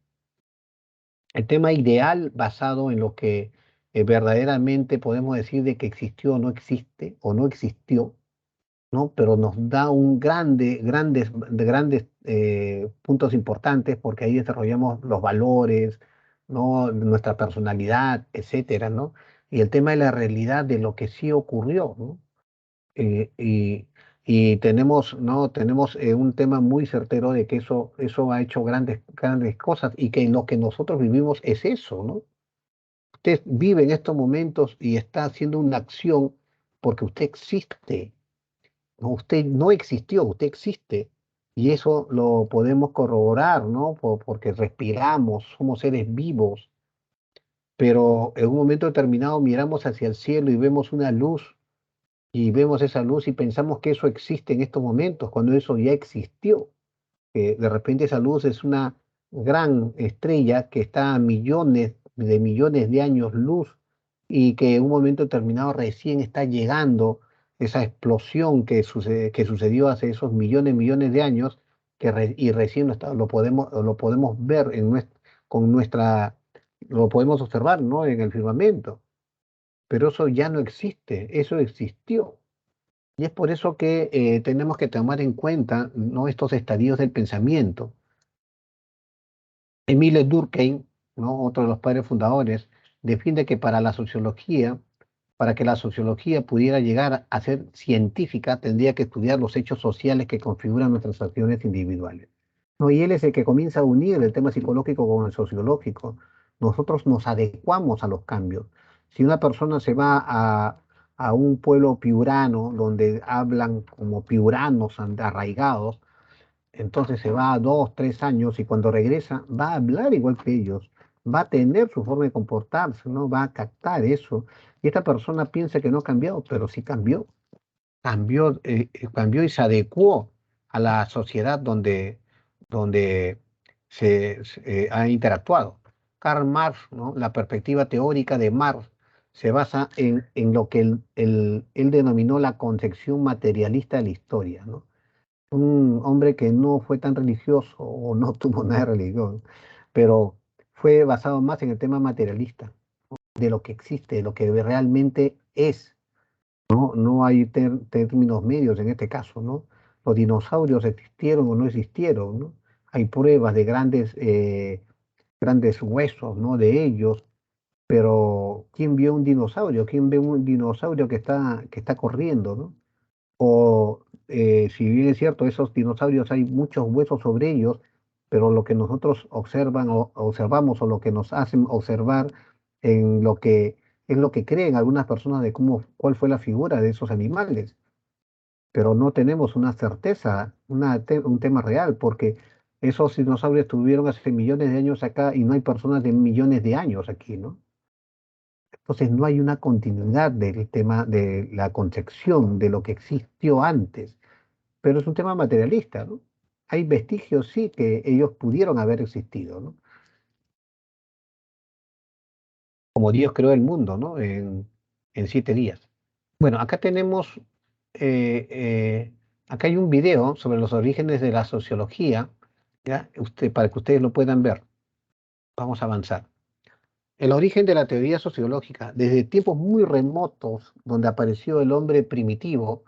El tema ideal basado en lo que verdaderamente podemos decir de que existió o no existe o no existió, ¿no? Pero nos da grandes puntos importantes porque ahí desarrollamos los valores, ¿no? Nuestra personalidad, etcétera, ¿no? Y el tema de la realidad de lo que sí ocurrió, ¿no? Eh, y, y tenemos, ¿no? Tenemos un tema muy certero de que eso ha hecho grandes cosas y que lo que nosotros vivimos es eso, ¿no? Usted vive en estos momentos y está haciendo una acción porque usted existe, ¿no? Usted no existió, usted existe. Y eso lo podemos corroborar, ¿no? Porque respiramos, somos seres vivos, pero en un momento determinado miramos hacia el cielo y vemos una luz y vemos esa luz y pensamos que eso existe en estos momentos, cuando eso ya existió. De repente esa luz es una gran estrella que está a millones de años luz y que en un momento determinado recién está llegando esa explosión que sucedió hace esos millones de años y recién lo podemos ver con nuestra, lo podemos observar, ¿no?, en el firmamento. Pero eso ya no existe, eso existió. Y es por eso que tenemos que tomar en cuenta, ¿no?, estos estadios del pensamiento. Emile Durkheim, ¿no?, otro de los padres fundadores, defiende que para que la sociología pudiera llegar a ser científica, tendría que estudiar los hechos sociales que configuran nuestras acciones individuales, ¿no? Y él es el que comienza a unir el tema psicológico con el sociológico. Nosotros nos adecuamos a los cambios. Si una persona se va a un pueblo piurano, donde hablan como piuranos arraigados, entonces se va a 2, 3 años y cuando regresa va a hablar igual que ellos, va a tener su forma de comportarse, ¿no? Va a captar eso. Y esta persona piensa que no ha cambiado, pero sí cambió. Cambió y se adecuó a la sociedad donde ha interactuado. Karl Marx, ¿no?, la perspectiva teórica de Marx se basa en lo que él denominó la concepción materialista de la historia, ¿no? Un hombre que no fue tan religioso o no tuvo nada de religión, pero fue basado más en el tema materialista, de lo que existe, de lo que realmente es, ¿no? No hay términos medios en este caso, ¿no? Los dinosaurios existieron o no existieron, ¿no? Hay pruebas de grandes huesos, ¿no?, de ellos, pero ¿quién vio un dinosaurio? ¿Quién ve un dinosaurio que está corriendo, ¿no? O si bien es cierto, esos dinosaurios hay muchos huesos sobre ellos, pero lo que nosotros observamos o lo que nos hacen observar en lo que es lo que creen algunas personas de cuál fue la figura de esos animales, pero no tenemos una certeza, un tema real, porque esos dinosaurios estuvieron hace millones de años acá y no hay personas de millones de años aquí, ¿no? Entonces no hay una continuidad del tema de la concepción de lo que existió antes, pero es un tema materialista, ¿no? Hay vestigios, sí, que ellos pudieron haber existido, ¿no? Como Dios creó el mundo, ¿no? En 7 días. Bueno, eh, eh, acá hay un video sobre los orígenes de la sociología, ¿ya? Para que ustedes lo puedan ver. Vamos a avanzar. El origen de la teoría sociológica, desde tiempos muy remotos, donde apareció el hombre primitivo,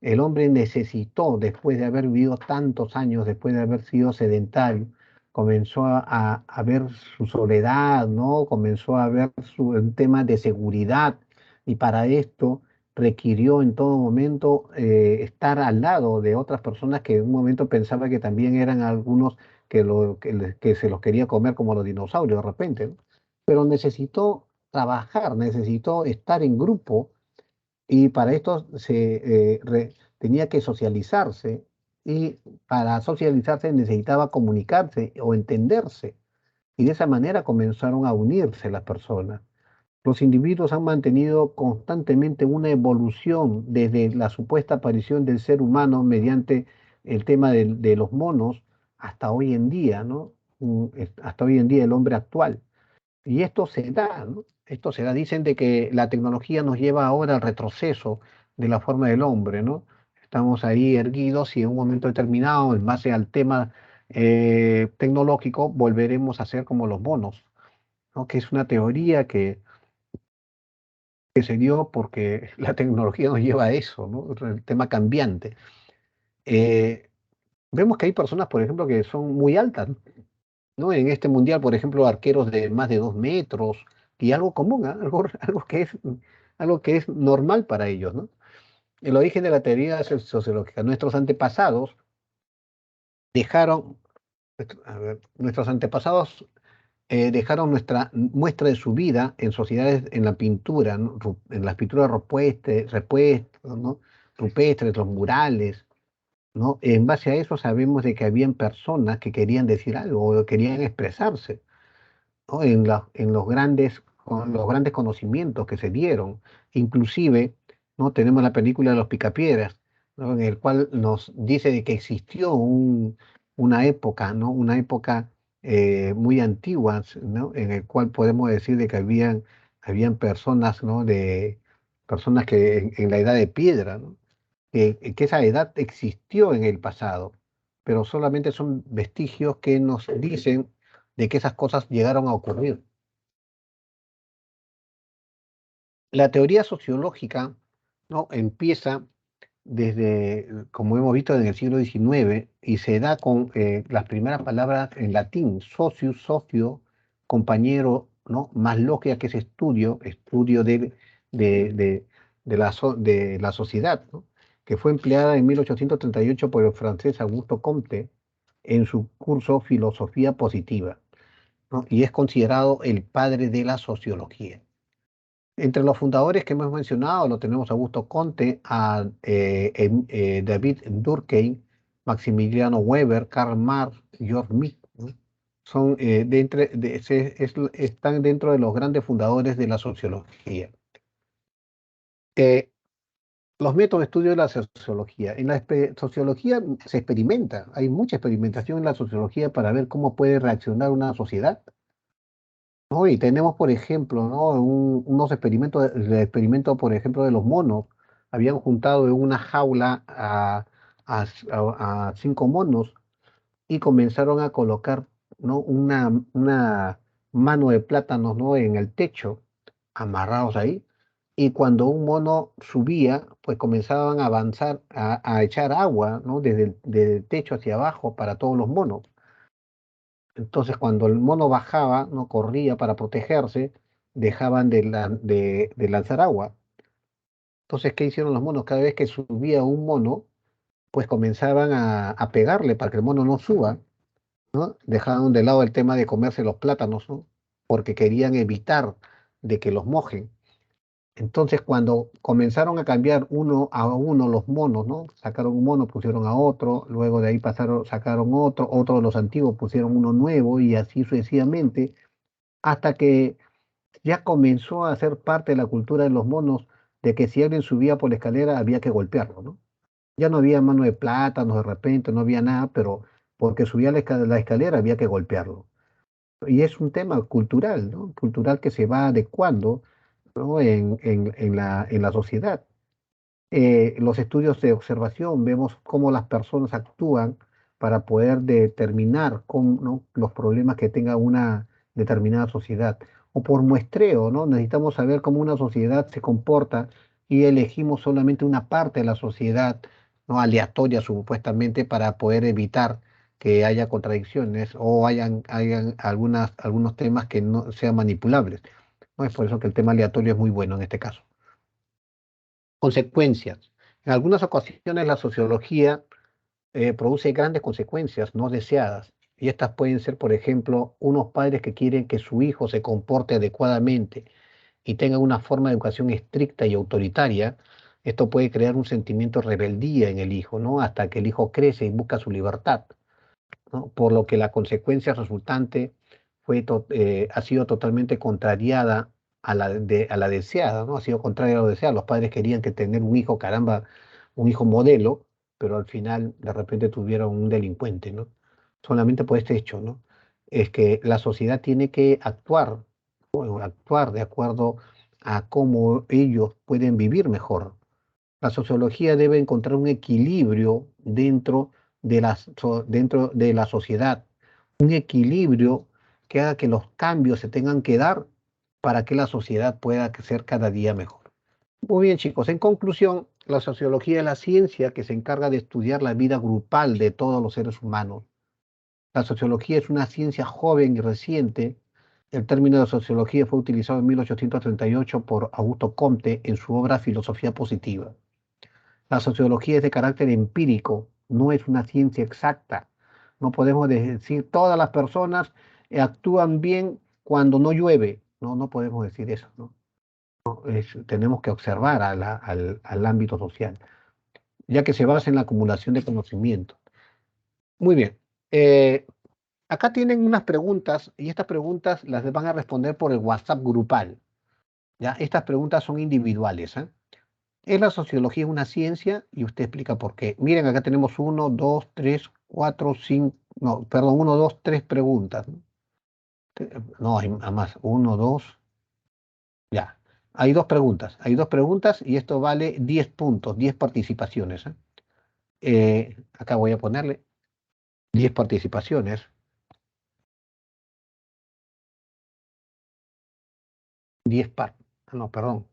el hombre necesitó, después de haber vivido tantos años, después de haber sido sedentario, comenzó a ver su soledad, ¿no? Comenzó a ver un tema de seguridad y para esto requirió en todo momento estar al lado de otras personas que en un momento pensaba que también eran algunos que se los quería comer como los dinosaurios de repente, ¿no? Pero necesitó trabajar, necesitó estar en grupo y para esto tenía que socializarse y para socializarse necesitaba comunicarse o entenderse. Y de esa manera comenzaron a unirse las personas. Los individuos han mantenido constantemente una evolución desde la supuesta aparición del ser humano mediante el tema de los monos hasta hoy en día, ¿no? Hasta hoy en día el hombre actual. Y esto se da, ¿no? Esto se da. Dicen de que la tecnología nos lleva ahora al retroceso de la forma del hombre, ¿no? Estamos ahí erguidos y en un momento determinado, en base al tema tecnológico, volveremos a ser como los monos, ¿no? Que es una teoría que se dio porque la tecnología nos lleva a eso, ¿no? El tema cambiante. Eh, Vemos que hay personas, por ejemplo, que son muy altas, ¿no? En este mundial, por ejemplo, arqueros de más de 2 metros, y algo común, ¿ah? Algo que es normal para ellos, ¿no? El origen de la teoría sociológica. Nuestros antepasados dejaron, nuestros antepasados dejaron nuestra muestra de su vida en sociedades en la pintura, ¿no? En las pinturas repuestas, ¿no? Rupestres, los murales, ¿no? En base a eso sabemos de que habían personas que querían decir algo o querían expresarse, ¿no? Con los grandes conocimientos que se dieron. Inclusive, ¿no? Tenemos la película de los Picapiedras, ¿no? En el cual nos dice de que existió una época, ¿no? Una época muy antigua, ¿no? En el cual podemos decir de que habían personas, ¿no? Personas que en la edad de piedra, ¿no? Que esa edad existió en el pasado, pero solamente son vestigios que nos dicen de que esas cosas llegaron a ocurrir. La teoría sociológica, ¿no? Empieza desde, como hemos visto, en el siglo XIX y se da con las primeras palabras en latín, socius, socio, compañero, ¿no? Más logia, que es estudio de, de, de la sociedad, ¿no? Que fue empleada en 1838 por el francés Augusto Comte en su curso Filosofía Positiva, ¿no? Y es considerado el padre de la sociología. Entre los fundadores que hemos mencionado lo tenemos a Augusto Comte, a David Durkheim, Maximiliano Weber, Karl Marx, George Mead, ¿no? Son, están dentro de los grandes fundadores de la sociología. Eh, los métodos de estudio de la sociología. En la sociología se experimenta, hay mucha experimentación en la sociología para ver cómo puede reaccionar una sociedad, ¿no? Y tenemos, por ejemplo, ¿no? Unos experimentos, el experimento, por ejemplo, de los monos. Habían juntado en una jaula a 5 monos y comenzaron a colocar, ¿no? Una mano de plátanos, ¿no? En el techo, amarrados ahí. Y cuando un mono subía, pues comenzaban a avanzar, a echar agua, ¿no? Desde el techo hacia abajo para todos los monos. Entonces, cuando el mono bajaba, no corría para protegerse, dejaban de lanzar agua. Entonces, ¿qué hicieron los monos? Cada vez que subía un mono, pues comenzaban a pegarle para que el mono no suba, ¿no? Dejaban de lado el tema de comerse los plátanos, ¿no? Porque querían evitar de que los mojen. Entonces, cuando comenzaron a cambiar uno a uno los monos, ¿no? Sacaron un mono, pusieron a otro, luego de ahí sacaron otro de los antiguos pusieron uno nuevo y así sucesivamente, hasta que ya comenzó a ser parte de la cultura de los monos de que si alguien subía por la escalera había que golpearlo, ¿no? Ya no había mano de plátanos de repente, no había nada, pero porque subía la escalera había que golpearlo. Y es un tema cultural, ¿no? Cultural que se va adecuando, ¿no? En la sociedad. Los estudios de observación vemos cómo las personas actúan para poder determinar ¿no? los problemas que tenga determinada sociedad. O por muestreo, ¿no? Necesitamos saber cómo una sociedad se comporta y elegimos solamente una parte de la sociedad, ¿no? Aleatoria supuestamente para poder evitar que haya contradicciones o hayan algunos temas que no sean manipulables, ¿no? Es por eso que el tema aleatorio es muy bueno en este caso. Consecuencias. En algunas ocasiones la sociología produce grandes consecuencias no deseadas. Y estas pueden ser, por ejemplo, unos padres que quieren que su hijo se comporte adecuadamente y tenga una forma de educación estricta y autoritaria. Esto puede crear un sentimiento de rebeldía en el hijo, ¿no? Hasta que el hijo crece y busca su libertad, ¿no? Por lo que la consecuencia resultante ha sido totalmente contrariada a la deseada, ¿no? Ha sido contraria a lo deseado. Los padres querían que tener un hijo, caramba, un hijo modelo, pero al final de repente tuvieron un delincuente, ¿no? Solamente por este hecho, ¿no? Es que la sociedad tiene que actuar, ¿no? Actuar de acuerdo a cómo ellos pueden vivir mejor. La sociología debe encontrar un equilibrio dentro de la sociedad, un equilibrio que haga que los cambios se tengan que dar para que la sociedad pueda ser cada día mejor. Muy bien, chicos. En conclusión, la sociología es la ciencia que se encarga de estudiar la vida grupal de todos los seres humanos. La sociología es una ciencia joven y reciente. El término de sociología fue utilizado en 1838 por Augusto Comte en su obra Filosofía Positiva. La sociología es de carácter empírico, no es una ciencia exacta. No podemos decir todas las personas actúan bien cuando no llueve. No, no podemos decir eso, ¿no? Tenemos que observar al ámbito social, ya que se basa en la acumulación de conocimiento. Muy bien. Acá tienen unas preguntas y estas preguntas las van a responder por el WhatsApp grupal. ¿Ya? Estas preguntas son individuales, ¿eh? ¿Es la sociología una ciencia? Y usted explica por qué. Miren, acá tenemos uno, dos, tres, cuatro, cinco, no, perdón, uno, dos, tres preguntas, ¿no? No, hay más. Uno, dos, ya. Hay dos preguntas y esto vale 10 puntos, 10 participaciones, ¿eh? Acá voy a ponerle 10 participaciones. 10 par. Ah, no, perdón.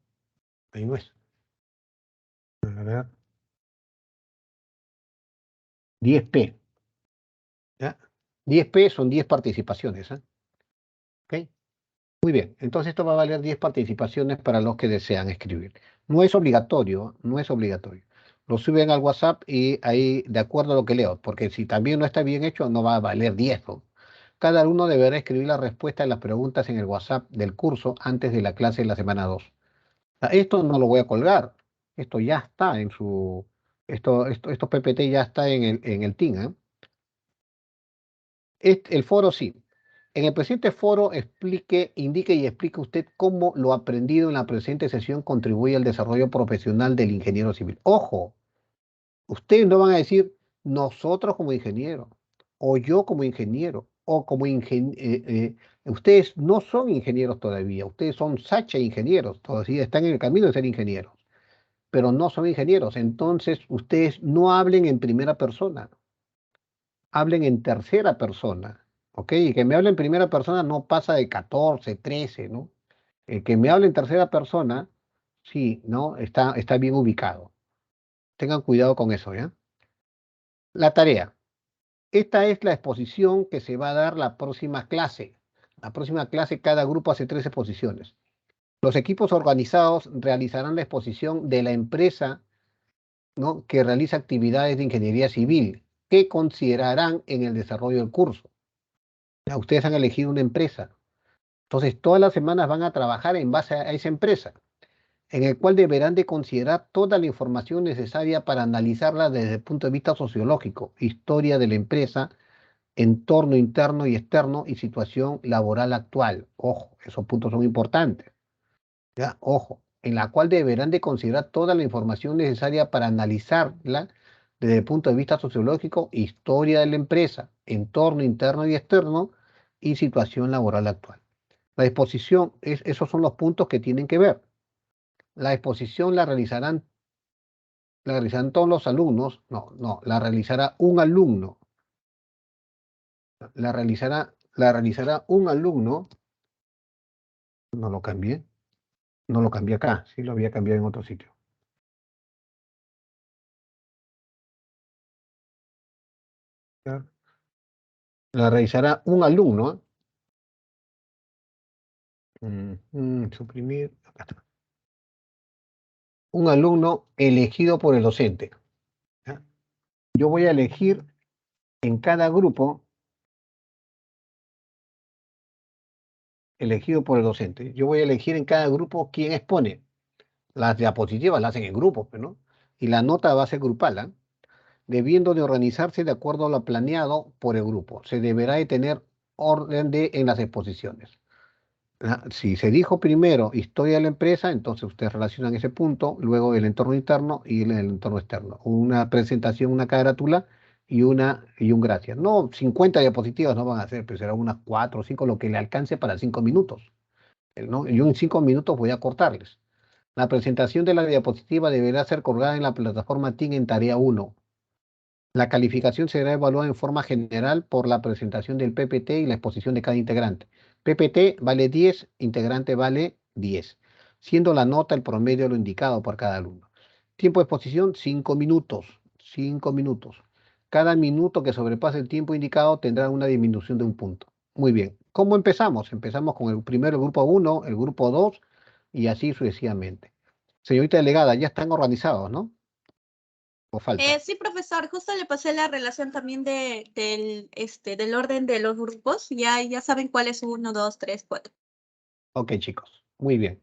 Ahí no es. A ver. 10P. ¿Ya? 10P son 10 participaciones, ¿eh? ¿Ok? Muy bien, entonces esto va a valer 10 participaciones para los que desean escribir. No es obligatorio, no es obligatorio. Lo suben al WhatsApp y ahí, de acuerdo a lo que leo, porque si también no está bien hecho, no va a valer 10, ¿no? Cada uno deberá escribir la respuesta a las preguntas en el WhatsApp del curso antes de la clase de la semana 2. Esto no lo voy a colgar, esto ya está en su... Esto PPT ya está en el TIN, ¿eh? El foro sí. En el presente foro indique y explique usted cómo lo aprendido en la presente sesión contribuye al desarrollo profesional del ingeniero civil. Ojo, ustedes no van a decir nosotros como ingeniero, o yo como ingeniero, o como ustedes no son ingenieros todavía, ustedes son sacha ingenieros, todavía están en el camino de ser ingenieros, pero no son ingenieros. Entonces, ustedes no hablen en primera persona, hablen en tercera persona, ¿ok? Y que me hable en primera persona no pasa de 14, 13, ¿no? El que me hable en tercera persona, sí, ¿no? Está bien ubicado. Tengan cuidado con eso, ¿ya? La tarea. Esta es la exposición que se va a dar la próxima clase. La próxima clase, cada grupo hace 3 exposiciones. Los equipos organizados realizarán la exposición de la empresa, ¿no?, que realiza actividades de ingeniería civil, que considerarán en el desarrollo del curso. Ya, ustedes han elegido una empresa. Entonces, todas las semanas van a trabajar en base a esa empresa, en el cual deberán de considerar toda la información necesaria para analizarla desde el punto de vista sociológico, historia de la empresa, entorno interno y externo y situación laboral actual. Ojo, esos puntos son importantes. ¿Ya? Ojo, en la cual deberán de considerar toda la información necesaria para analizarla desde el punto de vista sociológico, historia de la empresa, entorno interno y externo y situación laboral actual. La exposición, esos son los puntos que tienen que ver. La exposición la realizarán todos los alumnos, no, la realizará un alumno, la realizará la realizará un alumno, no lo cambié, no lo cambié acá, sí lo había cambiado en otro sitio. ¿Ya? La realizará un alumno, suprimir, acá está. Un alumno elegido por el docente. ¿Ya? Yo voy a elegir en cada grupo, elegido por el docente, yo voy a elegir en cada grupo quién expone. Las diapositivas las hacen en grupos, pues, ¿no? Y la nota va a ser grupal, ¿ah? Debiendo de organizarse de acuerdo a lo planeado por el grupo. Se deberá de tener orden en las exposiciones. Si se dijo primero historia de la empresa, entonces ustedes relacionan ese punto, luego el entorno interno y el entorno externo. Una presentación, una carátula y un gracias. No, 50 diapositivas no van a hacer, pero serán unas 4 o 5, lo que le alcance para 5 minutos. ¿No? Yo en 5 minutos voy a cortarles. La presentación de la diapositiva deberá ser colgada en la plataforma Team en tarea 1. La calificación será evaluada en forma general por la presentación del PPT y la exposición de cada integrante. PPT vale 10, integrante vale 10, siendo la nota el promedio de lo indicado por cada alumno. Tiempo de exposición, 5 minutos. 5 minutos. Cada minuto que sobrepase el tiempo indicado tendrá una disminución de un punto. Muy bien. ¿Cómo empezamos? Empezamos con el primero, el grupo 1, el grupo 2 y así sucesivamente. Señorita delegada, ya están organizados, ¿no? ¿O falta? Sí, profesor, justo le pasé la relación también del orden de los grupos. Ya saben cuál es 1, 2, 3, 4. Ok, chicos. Muy bien.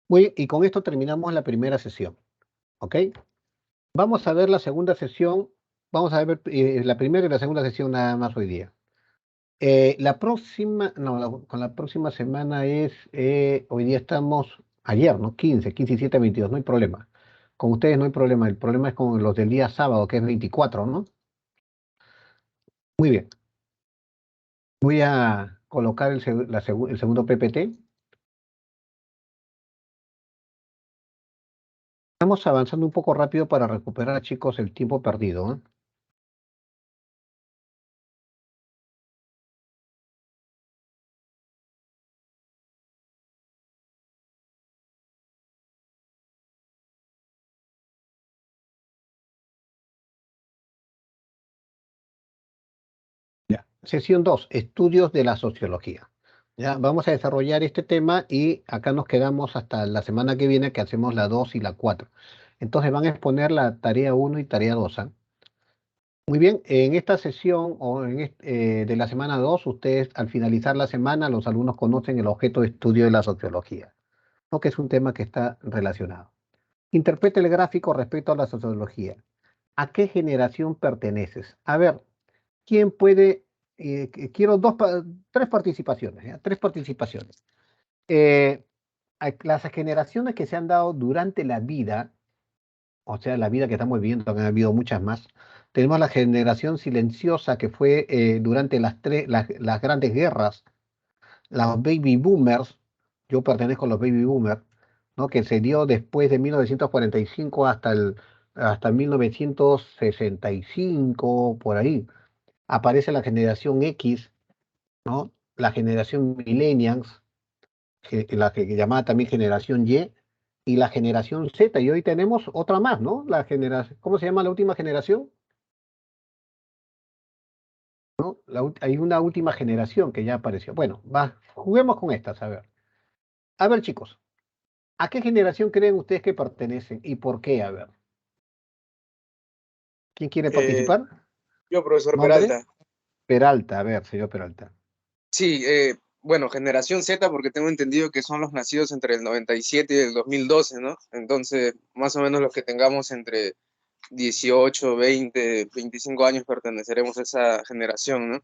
Y con esto terminamos la primera sesión. ¿Ok? Vamos a ver la segunda sesión. Vamos a ver la primera y la segunda sesión nada más hoy día. La próxima, no, con la próxima semana es, hoy día estamos, ayer, ¿no? 15 y 7, 22, no hay problema. Con ustedes no hay problema. El problema es con los del día sábado, que es 24, ¿no? Muy bien. Voy a colocar el segundo PPT. Estamos avanzando un poco rápido para recuperar, chicos, el tiempo perdido, ¿eh? Ya. Sesión 2, estudios de la sociología. Ya, vamos a desarrollar este tema y acá nos quedamos hasta la semana que viene que hacemos la 2 y la 4. Entonces van a exponer la tarea 1 y tarea 2. ¿Ah? Muy bien, en esta sesión de la semana 2, ustedes al finalizar la semana, los alumnos conocen el objeto de estudio de la sociología, ¿no? Que es un tema que está relacionado. Interprete el gráfico respecto a la sociología. ¿A qué generación perteneces? A ver, ¿quién puede? Quiero tres participaciones, ¿ya? Tres participaciones. Eh, las generaciones que se han dado durante la vida, o sea, la vida que estamos viviendo, que han habido muchas más. Tenemos la generación silenciosa que fue durante las grandes guerras, los baby boomers. Yo pertenezco a los baby boomers, ¿no? Que se dio después de 1945 hasta 1965, por ahí. Aparece la generación X, ¿no? La generación millennials, la que llamada también generación y la generación Z. Y hoy tenemos otra más, ¿no? La generación, ¿cómo se llama la última generación? ¿No? Hay una última generación que ya apareció. Bueno, juguemos con estas, a ver. A ver, chicos, ¿a qué generación creen ustedes que pertenecen y por qué? A ver, ¿quién quiere Eh, participar? yo, profesor ¿Nombre? Peralta. Peralta, a ver, señor Peralta. Sí, bueno, generación Z, porque tengo entendido que son los nacidos entre el 97 y el 2012, ¿no? Entonces, más o menos los que tengamos entre 18, 20, 25 años perteneceremos a esa generación, ¿no?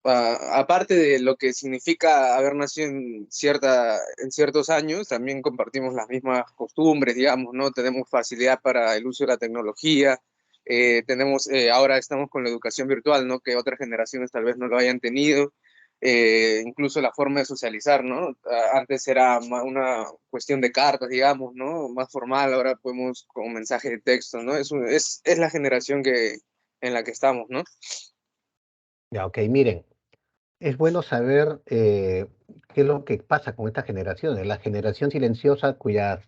Aparte de lo que significa haber nacido en ciertos años, también compartimos las mismas costumbres, digamos, ¿no? Tenemos facilidad para el uso de la tecnología, ahora estamos con la educación virtual, ¿no? Que otras generaciones tal vez no lo hayan tenido, incluso la forma de socializar, ¿no? Antes era una cuestión de cartas, digamos, ¿no? Más formal, ahora podemos con mensaje de texto, ¿no? Es la generación que en la que estamos, ¿no? Ya, ok, miren, es bueno saber qué es lo que pasa con estas generaciones. La generación silenciosa cuyas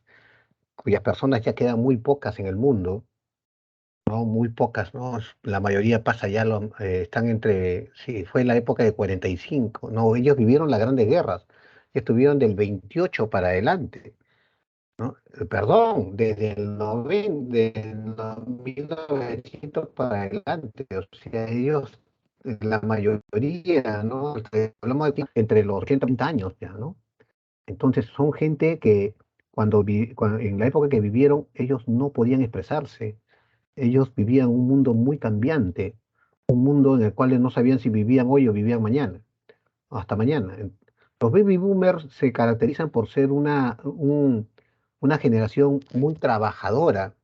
personas ya quedan muy pocas en el mundo, ¿no? Muy pocas, ¿no? La mayoría pasa ya, están entre, sí, fue la época de 45, ¿no? Ellos vivieron las grandes guerras, estuvieron del 28 para adelante, ¿no? Perdón, desde el 1900 para adelante, o sea, ellos, la mayoría, ¿no? Hablamos de entre los 80 y 30 años ya, ¿no? Entonces son gente que en la época que vivieron, ellos no podían expresarse. Ellos vivían un mundo muy cambiante, un mundo en el cual no sabían si vivían hoy o vivían mañana, hasta mañana. Los baby boomers se caracterizan por ser una generación muy trabajadora,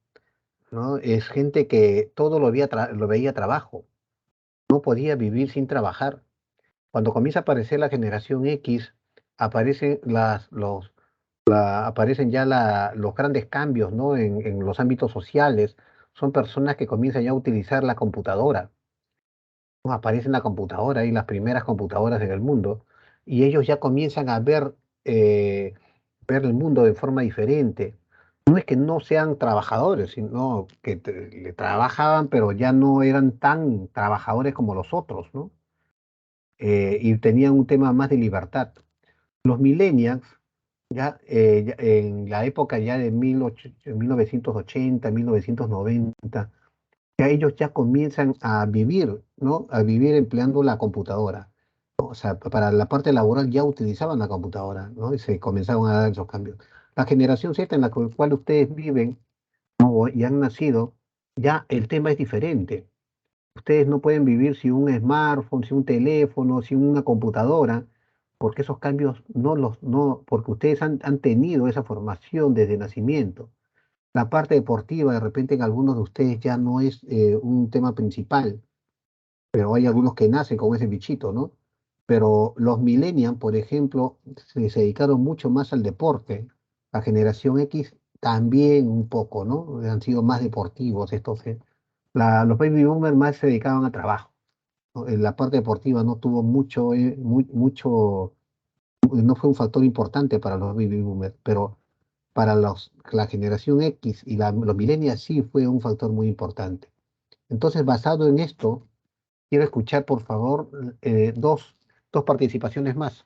¿no? Es gente que todo lo veía trabajo, no podía vivir sin trabajar. Cuando comienza a aparecer la generación X, aparecen aparecen ya los grandes cambios, ¿no? En los ámbitos sociales. Son personas que comienzan ya a utilizar la computadora, ¿no? Aparece la computadora y las primeras computadoras en el mundo, y ellos ya comienzan a eh, ver el mundo de forma diferente. No es que no sean trabajadores, sino que le trabajaban, pero ya no eran tan trabajadores como los otros, ¿no? Y tenían un tema más de libertad. Los millennials, ya en la época ya de 1980, 1990, ya ellos ya comienzan a vivir, ¿no? A vivir empleando la computadora. O sea, para la parte laboral ya utilizaban la computadora, ¿no? Y se comenzaron a dar esos cambios. La generación Z en la cual ustedes viven, ¿no? Y han nacido, ya el tema es diferente. Ustedes no pueden vivir sin un smartphone, sin un teléfono, sin una computadora, porque esos cambios no, porque ustedes han tenido esa formación desde nacimiento. La parte deportiva, de repente en algunos de ustedes ya no es un tema principal, pero hay algunos que nacen con ese bichito, ¿no? Pero los millennials, por ejemplo, se dedicaron mucho más al deporte. La generación X también un poco, ¿no? Han sido más deportivos estos. Los baby boomers más se dedicaban a trabajo, ¿no? En la parte deportiva no tuvo mucho, no fue un factor importante para los baby boomers, pero para la generación X y los millennials sí fue un factor muy importante. Entonces, basado en esto, quiero escuchar, por favor, dos participaciones más.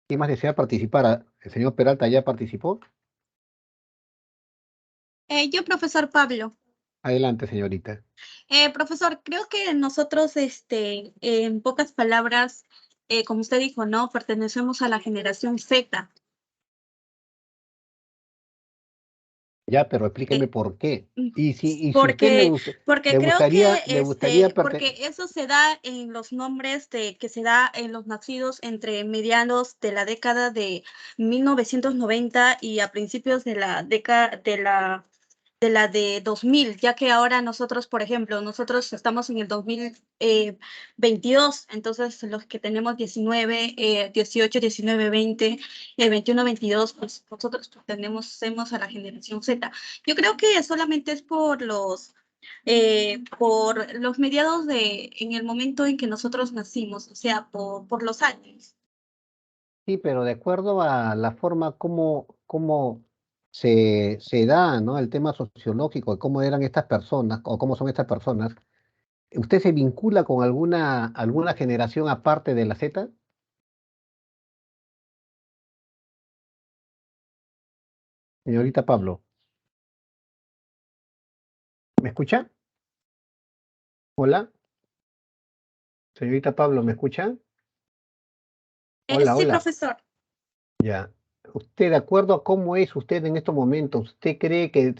¿Quién más desea participar? ¿El señor Peralta ya participó? Yo, profesor Pablo. Adelante, señorita. Profesor, creo que nosotros, en pocas palabras, como usted dijo, ¿no? Pertenecemos a la generación Z. Ya, pero explíqueme Eh, por qué. mm, Y si usted porque, porque creo que, le gustaría porque eso se da en los nombres que se da en los nacidos entre medianos de la década de 1990 y a principios de la década de la de 2000, ya que ahora nosotros, por ejemplo, nosotros estamos en el 2022, entonces los que tenemos 19, 18, 19, 20, 21, 22, pues nosotros pertenecemos a la generación Z. Yo creo que solamente es por los mediados en el momento en que nosotros nacimos, o sea, por los años. Sí, pero de acuerdo a la forma como se da, ¿no? El tema sociológico, de cómo eran estas personas o cómo son estas personas, ¿usted se vincula con alguna generación aparte de la Z? Señorita Pablo, ¿me escucha? Hola, señorita Pablo, ¿me escucha? Hola, Sí, hola. profesor. Ya. Usted, de acuerdo a cómo es usted en estos momentos, ¿usted cree que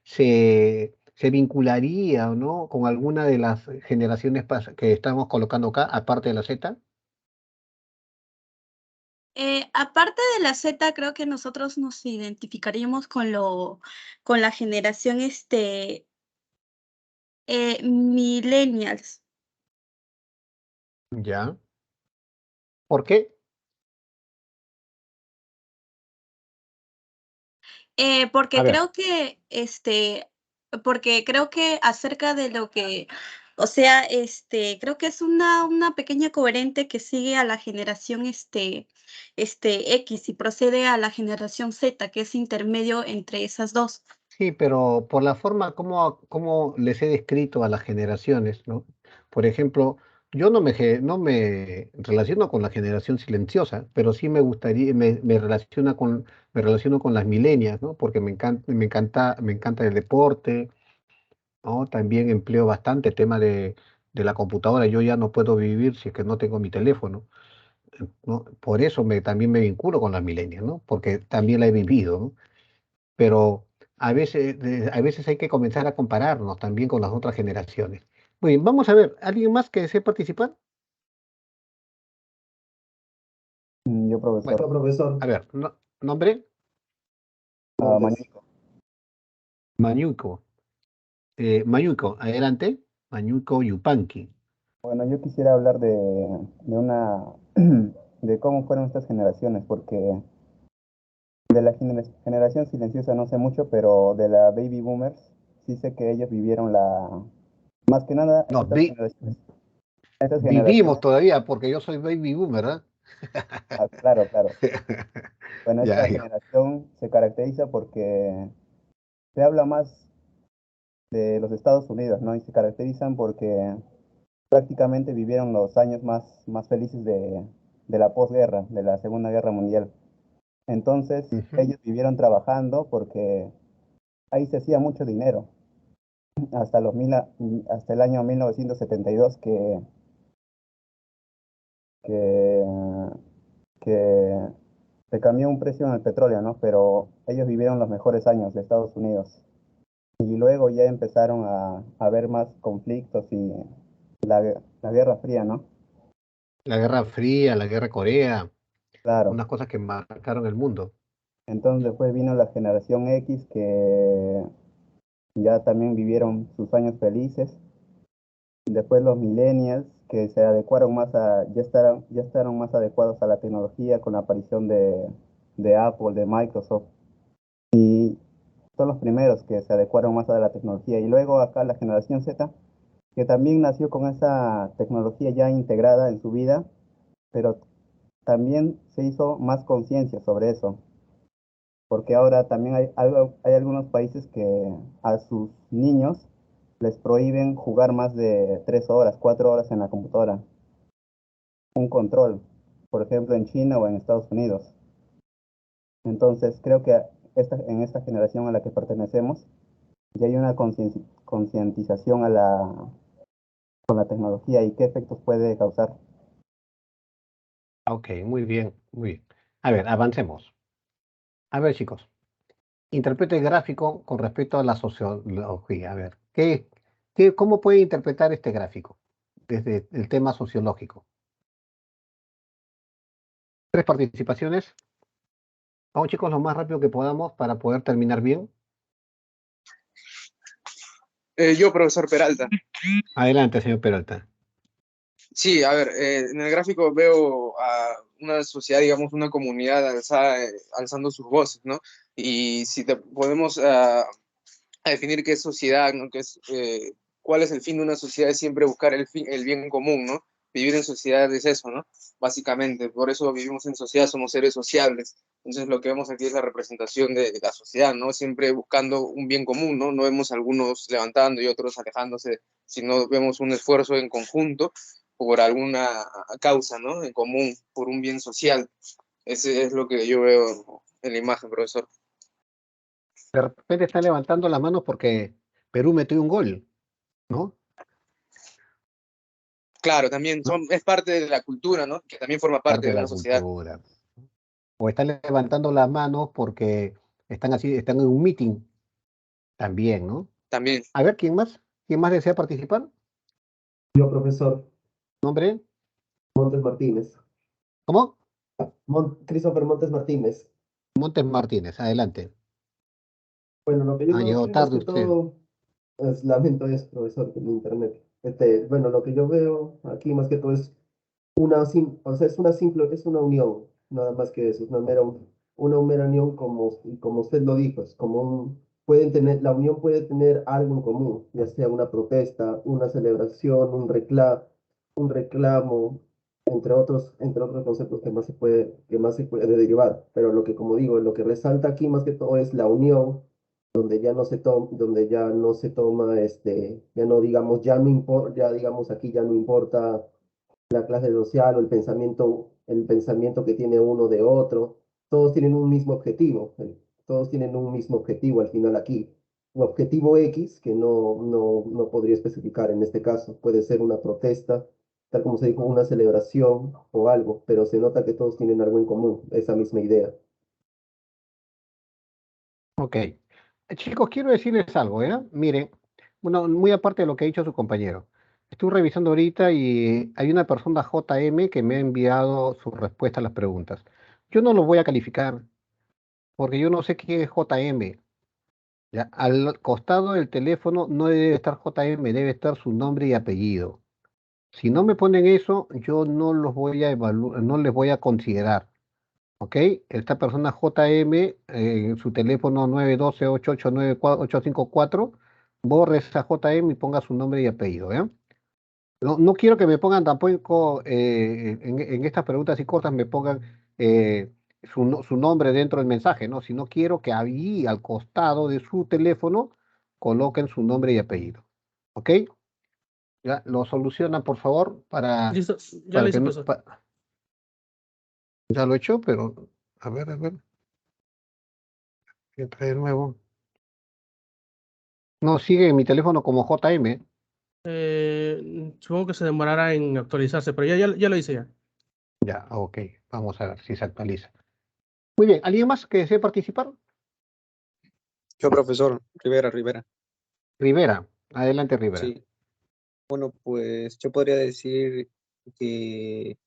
se vincularía o no con alguna de las generaciones que estamos colocando acá, aparte de la Z? Aparte de la Z, creo que nosotros nos identificaríamos con la generación millennials, Ya. ¿Por qué? A porque ver, creo que porque creo que acerca de lo que, o sea, creo que es una pequeña coherente que sigue a la generación X y procede a la generación Z, que es intermedio entre esas dos. Sí, pero por la forma como les he descrito a las generaciones, ¿no? Por ejemplo, yo no me relaciono con la generación silenciosa, pero sí me gustaría, me relaciono con las milenias, ¿no? Porque me encanta el deporte, ¿no? También empleo bastante el tema de la computadora. Yo ya no puedo vivir si es que no tengo mi teléfono, ¿no? Por eso también me vinculo con las milenias, ¿no? Porque también la he vivido, ¿no? Pero a veces hay que comenzar a compararnos también con las otras generaciones. Muy bien, vamos a ver, ¿alguien más que desee participar? Yo, Bueno, profesor. Profesor. a ver, nombre, Montes. Mañuco. Mañuco. Mañuco, adelante. Mañuco Yupanqui. Bueno, yo quisiera hablar de una de cómo fueron estas generaciones, porque de la generación silenciosa no sé mucho, pero de la baby boomers sí sé que ellos vivieron más que nada No, estas vivimos generaciones, todavía porque yo soy baby boomer, ¿verdad? claro, claro. Bueno, Ya, esta ya. generación se caracteriza porque se habla más de los Estados Unidos, ¿no? Y se caracterizan porque prácticamente vivieron los años más felices de la posguerra, de la Segunda Guerra Mundial. Entonces, Ujú. ellos vivieron trabajando porque ahí se hacía mucho dinero, hasta hasta el año 1972 que, que se cambió un precio en el petróleo, ¿no? Pero ellos vivieron los mejores años de Estados Unidos. Y luego ya empezaron a haber más conflictos y la Guerra Fría, ¿no? La Guerra Fría, la Guerra de Corea, Claro. unas cosas que marcaron el mundo. Entonces después vino la generación X que ya también vivieron sus años felices. Después los millennials que se adecuaron ya estaban más adecuados a la tecnología con la aparición de Apple, de Microsoft. Son los primeros que se adecuaron más a la tecnología. Y luego acá la generación Z, que también nació con esa tecnología ya integrada en su vida, pero también se hizo más conciencia sobre eso, porque ahora también hay algunos países que a sus niños les prohíben jugar más de 3 horas, 4 horas en la computadora. Un control, por ejemplo, en China o en Estados Unidos. Entonces, creo que en esta generación a la que pertenecemos, ya hay una concientización con la tecnología y qué efectos puede causar. Ok, muy bien, muy bien. A ver, avancemos. A ver, chicos. Interprete el gráfico con respecto a la sociología. A ver, cómo puede interpretar este gráfico desde el tema sociológico? Tres participaciones. Vamos, chicos, lo más rápido que podamos para poder terminar bien. Yo, profesor Peralta. Adelante, señor Peralta. Sí, a ver, en el gráfico veo a una sociedad, digamos, una comunidad alzando sus voces, ¿no? Y si te podemos a definir qué es sociedad, ¿no? Cuál es el fin de una sociedad, es siempre buscar el bien común, ¿no? Vivir en sociedad es eso, ¿no? Básicamente, por eso vivimos en sociedad, somos seres sociables. Entonces lo que vemos aquí es la representación de la sociedad, ¿no? Siempre buscando un bien común, ¿no? No vemos algunos levantando y otros alejándose, sino vemos un esfuerzo en conjunto por alguna causa, ¿no? En común, por un bien social. Ese es lo que yo veo en la imagen, profesor. De repente están levantando las manos porque Perú metió un gol, ¿no? Claro, también ¿No? es parte de la cultura, ¿no? Que también forma parte Parte de de la una sociedad. cultura. O están levantando las manos porque están en un meeting también, ¿no? También. A ver, ¿quién más? ¿Quién más desea participar? Yo, profesor. ¿Nombre? Montes Martínez. ¿Cómo? Christopher Montes Martínez. Montes Martínez, adelante. Bueno, lo que yo Ha veo llegado aquí más tarde que usted. todo, lamento eso, profesor, en internet. Bueno, lo que yo veo aquí más que todo es o sea, es una unión, nada más que eso, una mera unión como usted lo dijo, es como la unión puede tener algo en común, ya sea una protesta, una celebración, un reclamo, entre otros conceptos que más se puede derivar. Pero lo que, como digo, lo que resalta aquí más que todo es la unión, donde ya no se toma, ya no digamos, ya no importa, ya digamos aquí ya no importa la clase social o el pensamiento que tiene uno de otro. Todos tienen un mismo objetivo, todos tienen un mismo objetivo al final aquí. Un objetivo X que no podría especificar en este caso. Puede ser una protesta, tal como se dijo, una celebración o algo, pero se nota que todos tienen algo en común, esa misma idea. Ok. Chicos, quiero decirles algo, ¿eh? Miren, bueno, muy aparte de lo que ha dicho su compañero. Estoy revisando ahorita y hay una persona JM que me ha enviado su respuesta a las preguntas. Yo no lo voy a calificar porque yo no sé qué es JM. Ya, al costado del teléfono no debe estar JM, debe estar su nombre y apellido. Si no me ponen eso, yo no los voy a evaluar, no les voy a considerar. ¿Ok? Esta persona JM, su teléfono 912-889-854, borre esa JM y ponga su nombre y apellido, ¿eh? No, no quiero que me pongan tampoco, en estas preguntas y cortas me pongan su nombre dentro del mensaje, ¿no? Sino quiero que ahí al costado de su teléfono coloquen su nombre y apellido. ¿Ok? Ya, lo solucionan, por favor, Listo, ya lo para que hice, no... profesor. ya lo he hecho, pero a ver, entra de nuevo. No, sigue en mi teléfono como JM. Supongo que se demorará en actualizarse, pero ya lo hice ya. Ya, ok. Vamos a ver si se actualiza. Muy bien. ¿Alguien más que desee participar? Yo, profesor, Rivera. Rivera. Adelante, Rivera. Sí. Bueno, pues yo podría decir que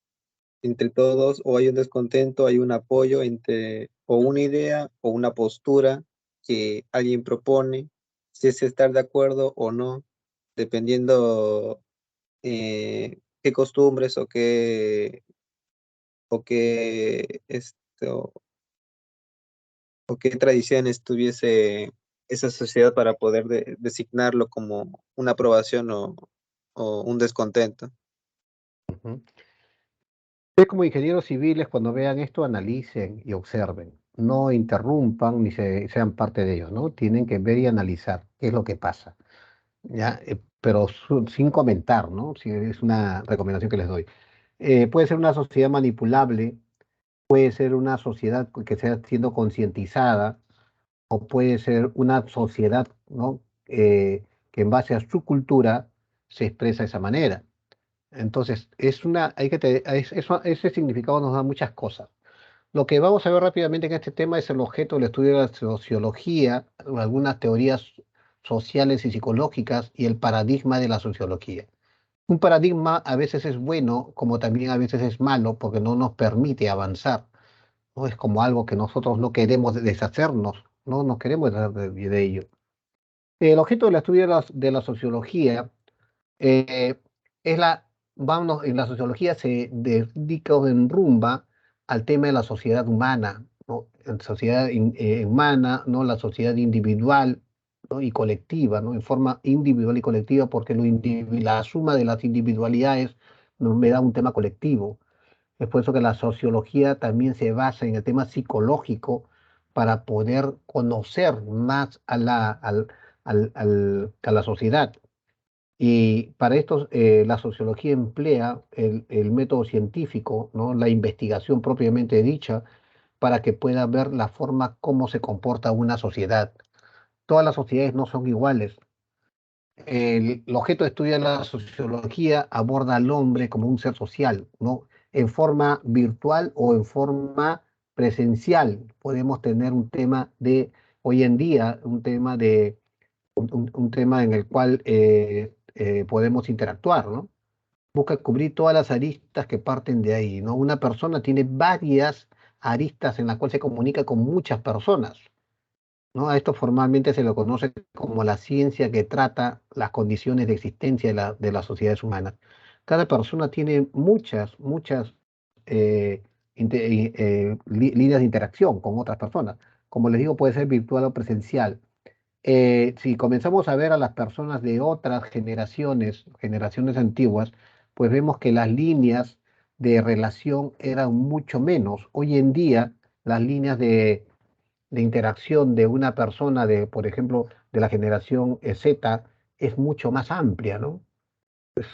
entre todos o hay un descontento, hay un apoyo entre o una idea o una postura que alguien propone, si es estar de acuerdo o no, dependiendo qué costumbres o qué o qué tradiciones tuviese esa sociedad para poder designarlo como una aprobación o un descontento. Ujú. Ustedes como ingenieros civiles, cuando vean esto, analicen y observen. No interrumpan ni sean parte de ellos, ¿no? Tienen que ver y analizar qué es lo que pasa, ¿ya? Pero sin comentar, ¿no? Si es una recomendación que les doy. Puede ser una sociedad manipulable, puede ser una sociedad que sea siendo concientizada, o puede ser una sociedad, ¿no? Que en base a su cultura se expresa de esa manera. Entonces, ese significado nos da muchas cosas. Lo que vamos a ver rápidamente en este tema es el objeto del estudio de la sociología, algunas teorías sociales y psicológicas y el paradigma de la sociología. Un paradigma a veces es bueno, como también a veces es malo, porque no nos permite avanzar, ¿no? Es como algo que nosotros no queremos deshacernos, no nos queremos deshacer de ello. El objeto del estudio de la sociología eh, es en la sociología se dedica o enrumba al tema de la sociedad humana, ¿no? En sociedad humana, ¿no? La sociedad individual, ¿no? Y colectiva, ¿no? En forma individual y colectiva, porque la suma de las individualidades nos me da un tema colectivo. Es por eso que la sociología también se basa en el tema psicológico para poder conocer más a la sociedad. Y para esto la sociología emplea el método científico, ¿no? La investigación propiamente dicha, para que pueda ver la forma como se comporta una sociedad. Todas las sociedades no son iguales. El objeto de estudio de la sociología aborda al hombre como un ser social, ¿no? En forma virtual o en forma presencial. Podemos tener un tema hoy en día, un tema en el cual podemos interactuar, ¿no? Busca cubrir todas las aristas que parten de ahí, ¿no? Una persona tiene varias aristas en las cuales se comunica con muchas personas, ¿no? A esto formalmente se lo conoce como la ciencia que trata las condiciones de existencia de las sociedades humanas. Cada persona tiene muchas eh, líneas de interacción con otras personas. Como les digo, puede ser virtual o presencial. si comenzamos a ver a las personas de otras generaciones antiguas, pues vemos que las líneas de relación eran mucho menos. Hoy en día, las líneas de interacción de una persona de, por ejemplo, de la generación Z es mucho más amplia, ¿no?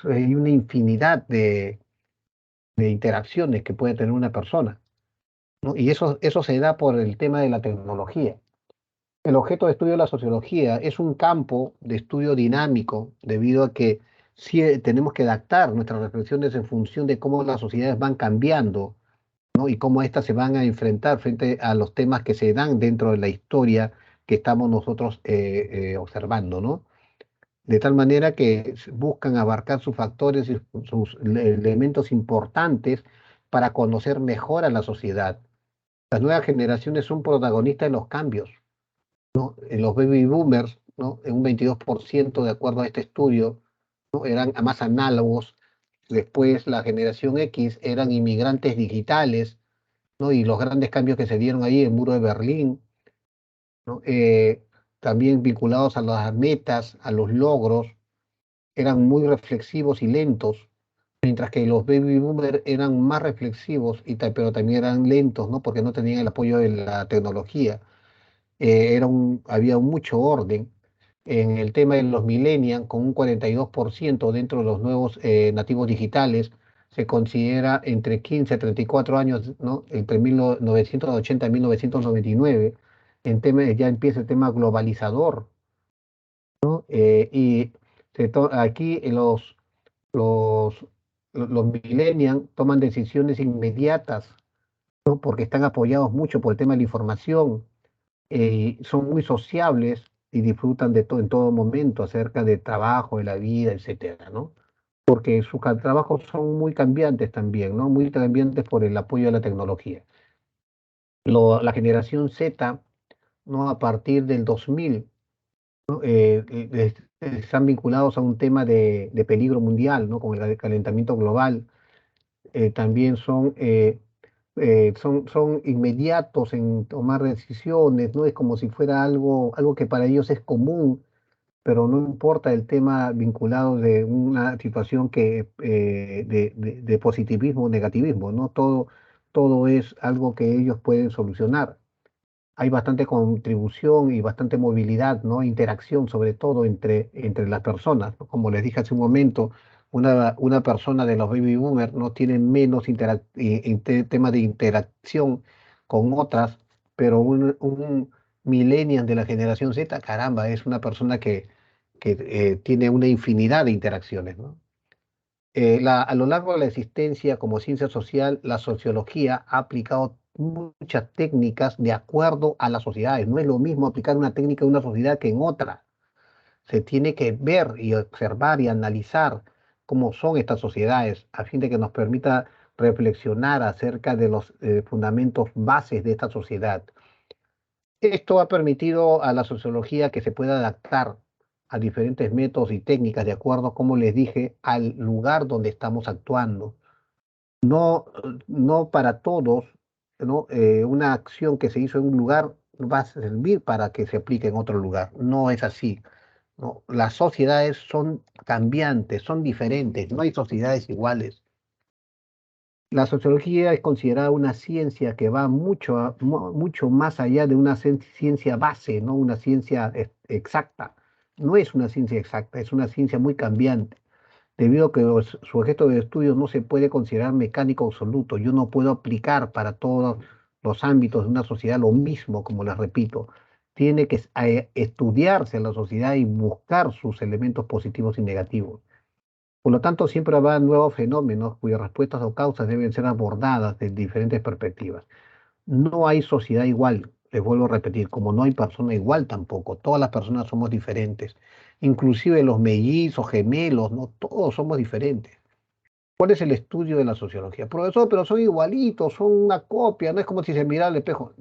Hay una infinidad de interacciones que puede tener una persona, ¿no? Y eso se da por el tema de la tecnología. El objeto de estudio de la sociología es un campo de estudio dinámico, debido a que sí, tenemos que adaptar nuestras reflexiones en función de cómo las sociedades van cambiando, ¿no? Y cómo éstas se van a enfrentar frente a los temas que se dan dentro de la historia que estamos nosotros observando, ¿no? De tal manera que buscan abarcar sus factores y sus elementos importantes para conocer mejor a la sociedad. Las nuevas generaciones son protagonistas de los cambios, ¿no? En los baby boomers, ¿no? En un 22% de acuerdo a este estudio, ¿no? Eran más análogos. Después la generación X eran inmigrantes digitales, ¿no? Y los grandes cambios que se dieron ahí, el muro de Berlín, ¿no? También vinculados a las metas, a los logros, eran muy reflexivos y lentos, mientras que los baby boomers eran más reflexivos, pero también eran lentos, ¿no? Porque no tenían el apoyo de la tecnología. Había mucho orden. En el tema de los millennials, con un 42% dentro de los nuevos nativos digitales, se considera entre 15 a 34 años, ¿no? Entre 1980 y 1999, ya empieza el tema globalizador, ¿no? Y aquí los, los millennials toman decisiones inmediatas, ¿no? Porque están apoyados mucho por el tema de la información, son muy sociables y disfrutan de todo en todo momento acerca del trabajo, de la vida, etcétera, ¿no? Porque sus trabajos son muy cambiantes también, ¿no? Muy cambiantes por el apoyo de la tecnología. La generación Z, ¿no? A partir del 2000, ¿no? Están vinculados a un tema de peligro mundial, ¿no? Con el calentamiento global. También son inmediatos en tomar decisiones, ¿no? Es como si fuera algo que para ellos es común, pero no importa el tema vinculado de una situación de positivismo o negativismo, ¿no? Todo es algo que ellos pueden solucionar. Hay bastante contribución y bastante movilidad, ¿no? Interacción, sobre todo entre las personas, ¿no? Como les dije hace un momento, una persona de los baby boomers no tiene menos tema de interacción con otras, pero un millennial de la generación Z, caramba, es una persona que tiene una infinidad de interacciones, ¿no? A lo largo de la existencia como ciencia social, la sociología ha aplicado muchas técnicas de acuerdo a las sociedades. No es lo mismo aplicar una técnica en una sociedad que en otra. Se tiene que ver y observar y analizar cómo son estas sociedades a fin de que nos permita reflexionar acerca de los fundamentos bases de esta sociedad. Esto ha permitido a la sociología que se pueda adaptar a diferentes métodos y técnicas de acuerdo, como les dije, al lugar donde estamos actuando. No, no para todos, ¿no? Una acción que se hizo en un lugar va a servir para que se aplique en otro lugar. No es así, ¿no? Las sociedades son cambiantes, son diferentes, no hay sociedades iguales. La sociología es considerada una ciencia que va mucho más allá de una ciencia base, no una ciencia exacta. No es una ciencia exacta, es una ciencia muy cambiante, debido a que su objeto de estudio no se puede considerar mecánico absoluto. Yo no puedo aplicar para todos los ámbitos de una sociedad lo mismo, como les repito. Tiene que estudiarse la sociedad y buscar sus elementos positivos y negativos. Por lo tanto, siempre habrá nuevos fenómenos cuyas respuestas o causas deben ser abordadas desde diferentes perspectivas. No hay sociedad igual, les vuelvo a repetir, como no hay persona igual tampoco. Todas las personas somos diferentes, inclusive los mellizos, gemelos, ¿no? Todos somos diferentes. ¿Cuál es el estudio de la sociología? Profesor, pero son igualitos, son una copia, no es como si se mirara al espejo.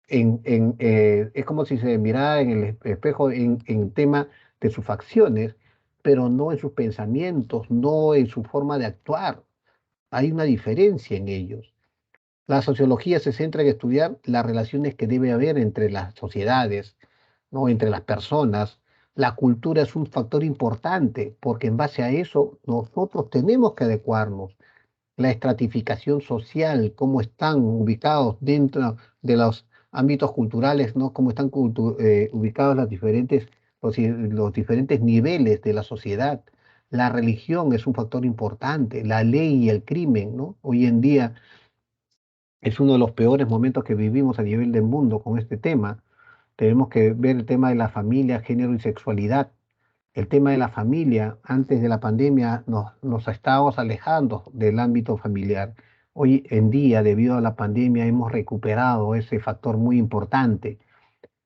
Es como si se mirara en el espejo en tema de sus facciones, pero no en sus pensamientos, no en su forma de actuar. Hay una diferencia en ellos. La sociología se centra en estudiar las relaciones que debe haber entre las sociedades, ¿no? Entre las personas. La cultura es un factor importante porque en base a eso nosotros tenemos que adecuarnos. La estratificación social, cómo están ubicados dentro de los ámbitos culturales, ¿no? Cómo están ubicados los diferentes niveles de la sociedad. La religión es un factor importante, la ley y el crimen, ¿no? Hoy en día es uno de los peores momentos que vivimos a nivel del mundo con este tema. Tenemos que ver el tema de la familia, género y sexualidad. El tema de la familia, antes de la pandemia, nos estábamos alejando del ámbito familiar. Hoy en día, debido a la pandemia, hemos recuperado ese factor muy importante.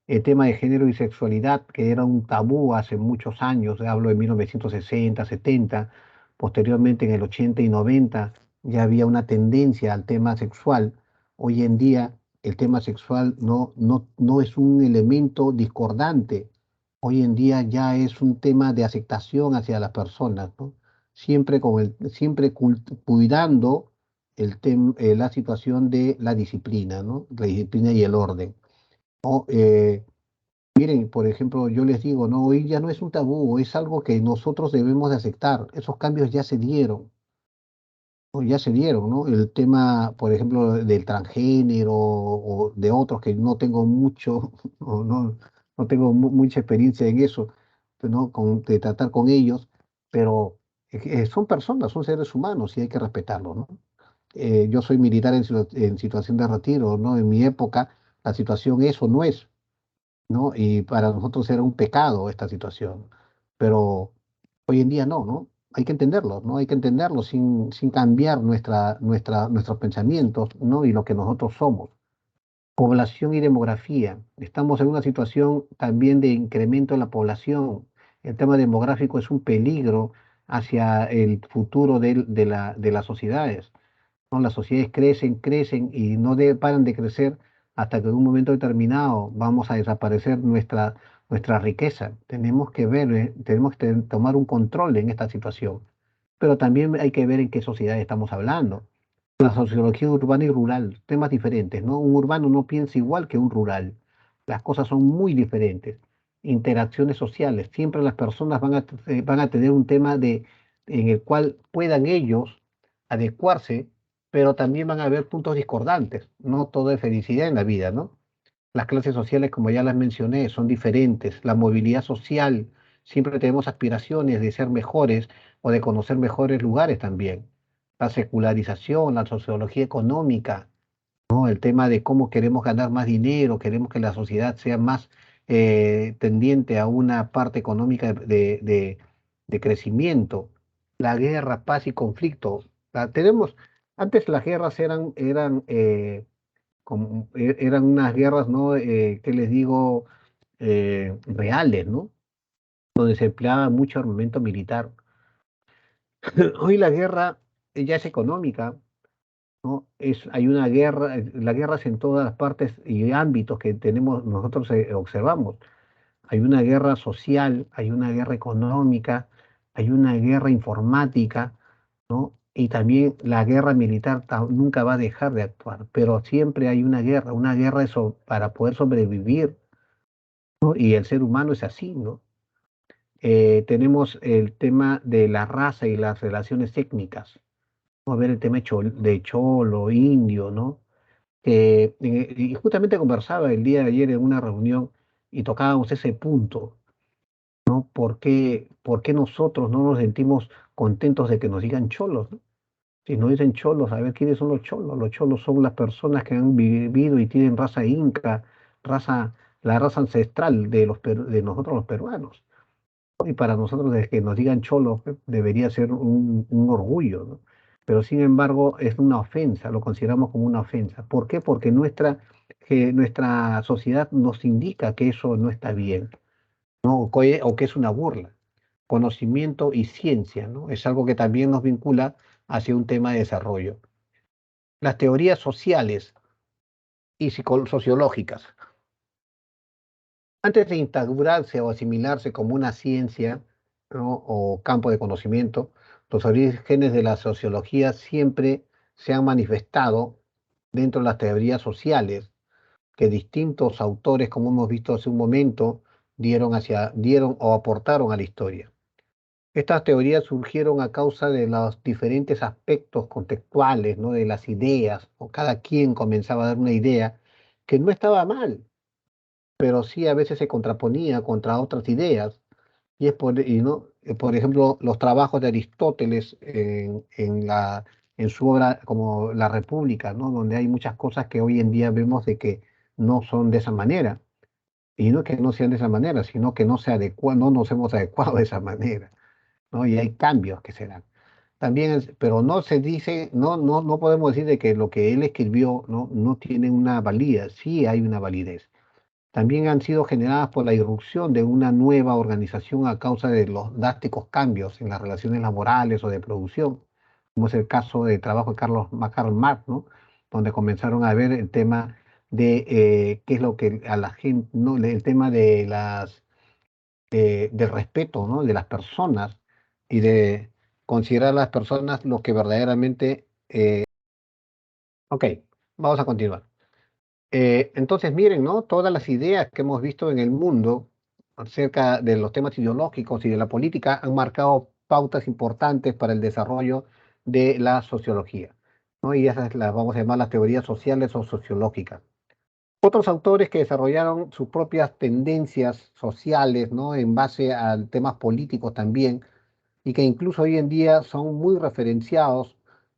El tema de género y sexualidad, que era un tabú hace muchos años, hablo de 1960, 70, posteriormente en el 80 y 90, ya había una tendencia al tema sexual. Hoy en día el tema sexual no es un elemento discordante. Hoy en día ya es un tema de aceptación hacia las personas, ¿no? Siempre cuidando la situación de la disciplina, ¿no? La disciplina y el orden. ¿No? Miren, por ejemplo, yo les digo, no, hoy ya no es un tabú, es algo que nosotros debemos de aceptar. Esos cambios ya se dieron, ¿no? Ya se dieron, ¿no? El tema, por ejemplo, del transgénero o de otros que no tengo mucho, o no tengo mucha experiencia en eso, ¿no? De tratar con ellos, pero son personas, son seres humanos y hay que respetarlos, ¿no? Yo soy militar en situación de retiro, ¿no? En mi época, la situación es o no es. ¿No? Y para nosotros era un pecado esta situación, pero hoy en día no. Hay que entenderlo, ¿no? Hay que entenderlo sin cambiar nuestros pensamientos, ¿no? Y lo que nosotros somos. Población y demografía. Estamos en una situación también de incremento en la población. El tema demográfico es un peligro hacia el futuro de las sociedades. ¿No? Las sociedades crecen y no paran de crecer hasta que en un momento determinado vamos a desaparecer nuestra riqueza. Tenemos que ver, tenemos que tomar un control en esta situación, pero también hay que ver en qué sociedad estamos hablando. La sociología urbana y rural, temas diferentes, ¿no? Un urbano no piensa igual que un rural. Las cosas son muy diferentes. Interacciones sociales, siempre las personas van a tener un tema en el cual puedan ellos adecuarse, pero también van a haber puntos discordantes. No todo es felicidad en la vida, ¿no? Las clases sociales, como ya las mencioné, son diferentes. La movilidad social, siempre tenemos aspiraciones de ser mejores o de conocer mejores lugares también. La secularización, la sociología económica, ¿no? El tema de cómo queremos ganar más dinero, queremos que la sociedad sea más tendiente a una parte económica de crecimiento. La guerra, paz y conflicto. Antes las guerras eran unas guerras, ¿no? ¿Qué les digo? Reales, ¿no? Donde se empleaba mucho armamento militar. Hoy la guerra ya es económica, ¿no? Hay una guerra, la guerra es en todas las partes y ámbitos que nosotros observamos. Hay una guerra social, hay una guerra económica, hay una guerra informática, ¿no? Y también la guerra militar nunca va a dejar de actuar, pero siempre hay una guerra para poder sobrevivir, ¿no? Y el ser humano es así, ¿no? Tenemos el tema de la raza y las relaciones étnicas. Vamos a ver el tema de cholo, indio, ¿no? Y justamente conversaba el día de ayer en una reunión y tocábamos ese punto, ¿no? ¿Por qué nosotros no nos sentimos contentos de que nos digan cholos, ¿no? Si nos dicen cholos, a ver quiénes son los cholos. Los cholos son las personas que han vivido y tienen raza inca, la raza ancestral de nosotros los peruanos. Y para nosotros, desde que nos digan cholos, debería ser un orgullo, ¿no? Pero sin embargo, es una ofensa, lo consideramos como una ofensa. ¿Por qué? Porque nuestra sociedad nos indica que eso no está bien, ¿no? O que es una burla. Conocimiento y ciencia, ¿no? Es algo que también nos vincula hacia un tema de desarrollo. Las teorías sociales y sociológicas. Antes de instaurarse o asimilarse como una ciencia, ¿no? O campo de conocimiento, los orígenes de la sociología siempre se han manifestado dentro de las teorías sociales, que distintos autores, como hemos visto hace un momento, dieron o aportaron a la historia. Estas teorías surgieron a causa de los diferentes aspectos contextuales, ¿no? De las ideas, o cada quien comenzaba a dar una idea que no estaba mal, pero sí a veces se contraponía contra otras ideas. Por ejemplo, los trabajos de Aristóteles en su obra como La República, ¿no? Donde hay muchas cosas que hoy en día vemos de que no son de esa manera. Y no que no sean de esa manera, sino que no nos hemos adecuado de esa manera, ¿no? Y hay cambios que se dan. Pero no se dice, no podemos decir de que lo que él escribió no tiene una validez, sí hay una validez. También han sido generadas por la irrupción de una nueva organización a causa de los drásticos cambios en las relaciones laborales o de producción, como es el caso del trabajo de Karl Marx, ¿no? Donde comenzaron a ver el tema de qué es lo que a la gente, ¿no? El tema de del respeto, ¿no? De las personas y de considerar a las personas lo que verdaderamente... ok, vamos a continuar. Entonces, miren, ¿no? Todas las ideas que hemos visto en el mundo acerca de los temas ideológicos y de la política han marcado pautas importantes para el desarrollo de la sociología, ¿no? Y esas las vamos a llamar las teorías sociales o sociológicas. Otros autores que desarrollaron sus propias tendencias sociales, ¿no? En base a temas políticos también, y que incluso hoy en día son muy referenciados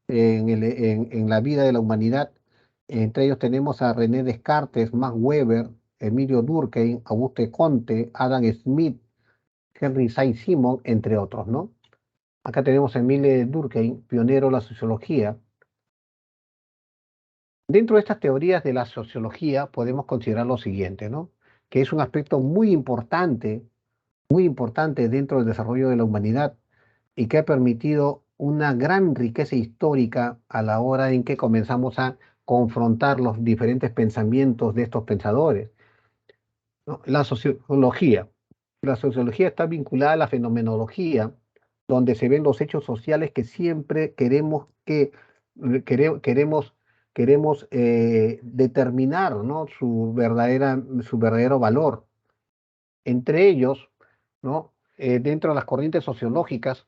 en la vida de la humanidad. Entre ellos tenemos a René Descartes, Max Weber, Emilio Durkheim, Auguste Comte, Adam Smith, Henry Saint-Simon, entre otros, ¿no? Acá tenemos a Emile Durkheim, pionero de la sociología. Dentro de estas teorías de la sociología podemos considerar lo siguiente, ¿no? Que es un aspecto muy importante dentro del desarrollo de la humanidad y que ha permitido una gran riqueza histórica a la hora en que comenzamos a confrontar los diferentes pensamientos de estos pensadores, ¿no? La sociología. La sociología está vinculada a la fenomenología, donde se ven los hechos sociales que siempre queremos determinar, ¿no? Su verdadero valor. Entre ellos, ¿no? Dentro de las corrientes sociológicas,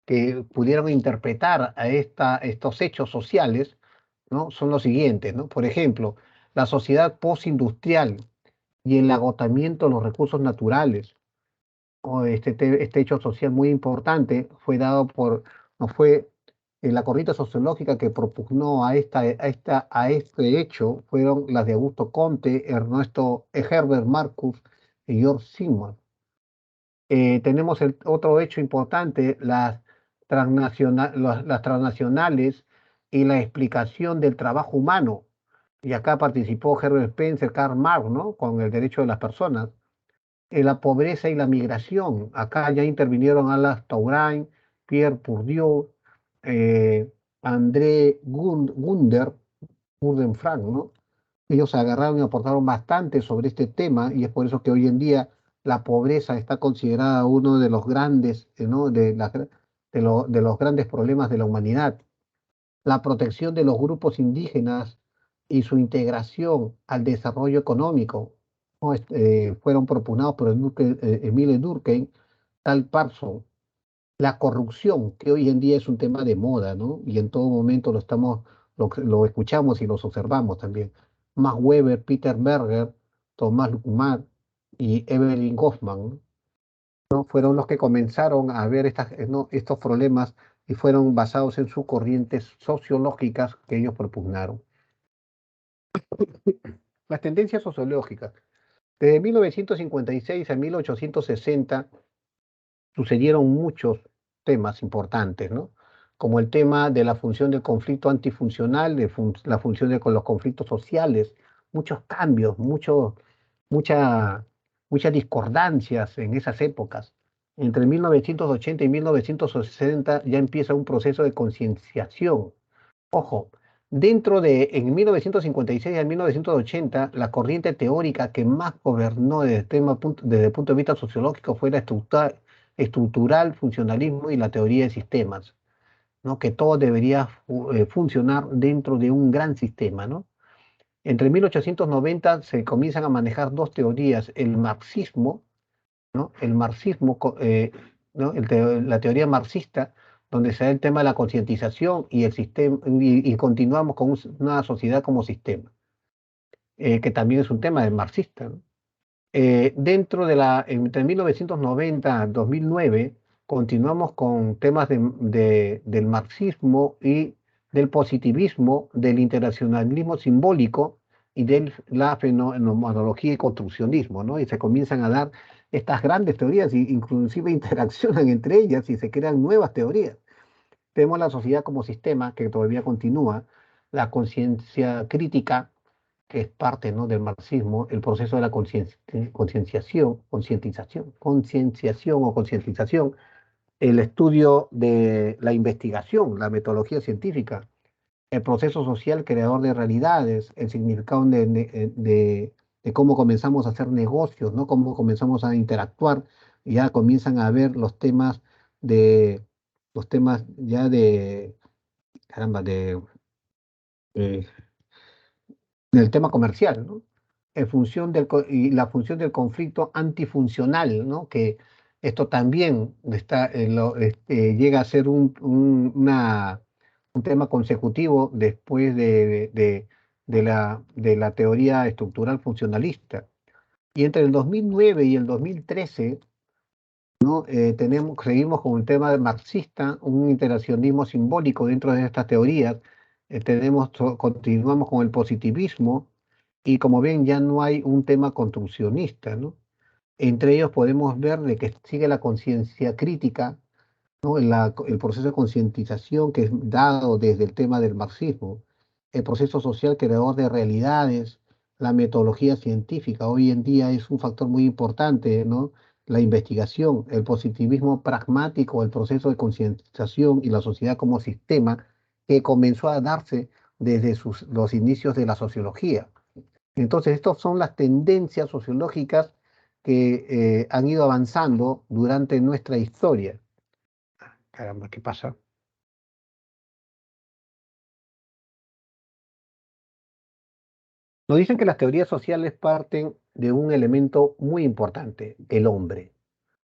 que pudieron interpretar a estos hechos sociales, ¿no? Son los siguientes, ¿no? Por ejemplo, la sociedad postindustrial y el agotamiento de los recursos naturales. O este hecho social muy importante fue dado no fue la corriente sociológica que propugnó a este hecho fueron las de Augusto Comte, Herbert Marcuse y George Simmons. Tenemos otro hecho importante, las transnacionales y la explicación del trabajo humano. Y acá participó Herbert Spencer, Karl Marx, ¿no? Con el derecho de las personas. La pobreza y la migración. Acá ya intervinieron Alas Touraine, Pierre Bourdieu, André Gurdenfrank, ¿no? Ellos se agarraron y aportaron bastante sobre este tema y es por eso que hoy en día la pobreza está considerada uno de los grandes, ¿no? de los grandes problemas de la humanidad. La protección de los grupos indígenas y su integración al desarrollo económico, ¿no? Fueron propugnados por Emile Durkheim, Tal Parson. La corrupción, que hoy en día es un tema de moda, ¿no? Y en todo momento lo escuchamos y los observamos también. Max Weber, Peter Berger, Thomas Luhmann y Evelyn Goffman, ¿no? Fueron los que comenzaron a ver estos problemas y fueron basados en sus corrientes sociológicas que ellos propugnaron. Las tendencias sociológicas. Desde 1956 a 1860 sucedieron muchos temas importantes, ¿no? Como el tema de la función del conflicto antifuncional, la función de los conflictos sociales, muchos cambios, muchas discordancias en esas épocas. Entre 1980 y 1960 ya empieza un proceso de concienciación. Ojo, en 1956 al 1980, la corriente teórica que más gobernó desde el punto de vista sociológico fue la estructural funcionalismo y la teoría de sistemas, ¿no? Que todo debería funcionar dentro de un gran sistema, ¿no? Entre 1890 se comienzan a manejar dos teorías, el marxismo ¿no? El marxismo, ¿no? La teoría marxista, donde se da el tema de la concientización y el sistema, y continuamos con una sociedad como sistema, que también es un tema de marxista, ¿no? Entre 1990 y 2009, continuamos con temas del marxismo y del positivismo, del internacionalismo simbólico y de la fenomenología y construccionismo, ¿no? Y se comienzan a dar estas grandes teorías, y inclusive interaccionan entre ellas y se crean nuevas teorías. Tenemos la sociedad como sistema que todavía continúa, la conciencia crítica, que es parte, ¿no?, del marxismo, el proceso de la concienciación o concientización, el estudio de la investigación, la metodología científica, el proceso social creador de realidades, el significado de cómo comenzamos a hacer negocios, ¿no?, cómo comenzamos a interactuar, y ya comienzan a ver los temas ya de, caramba, eh, del tema comercial, ¿no? Y la función del conflicto antifuncional, ¿no? Que esto también llega a ser un tema consecutivo después de la teoría estructural funcionalista. Y entre el 2009 y el 2013, ¿no? Seguimos con el tema marxista, un interaccionismo simbólico dentro de estas teorías. Continuamos con el positivismo, y como ven, ya no hay un tema construccionista, ¿no? Entre ellos podemos ver de que sigue la conciencia crítica, ¿no? El proceso de concientización que es dado desde el tema del marxismo, el proceso social creador de realidades, la metodología científica. Hoy en día es un factor muy importante, ¿no? La investigación, el positivismo pragmático, el proceso de concientización y la sociedad como sistema, que comenzó a darse desde los inicios de la sociología. Entonces, estas son las tendencias sociológicas que han ido avanzando durante nuestra historia. Caramba, ¿qué pasa? Nos dicen que las teorías sociales parten de un elemento muy importante, el hombre.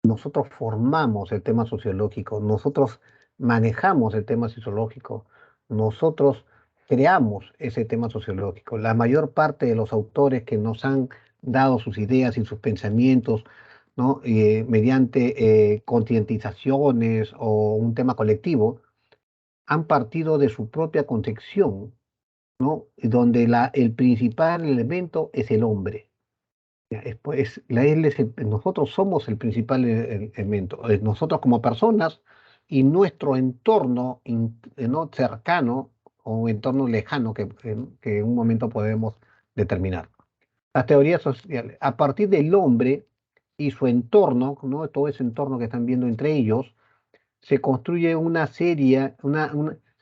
Nosotros formamos el tema sociológico, nosotros manejamos el tema sociológico, nosotros creamos ese tema sociológico. La mayor parte de los autores que nos han dado sus ideas y sus pensamientos, ¿no?, mediante concientizaciones o un tema colectivo, han partido de su propia concepción, ¿no? Donde el principal elemento es el hombre. Ya, nosotros somos el principal elemento, nosotros como personas y nuestro entorno, ¿no?, cercano o entorno lejano que en un momento podemos determinar. Las teorías sociales, a partir del hombre y su entorno, ¿no?, todo ese entorno que están viendo entre ellos, se construye una serie,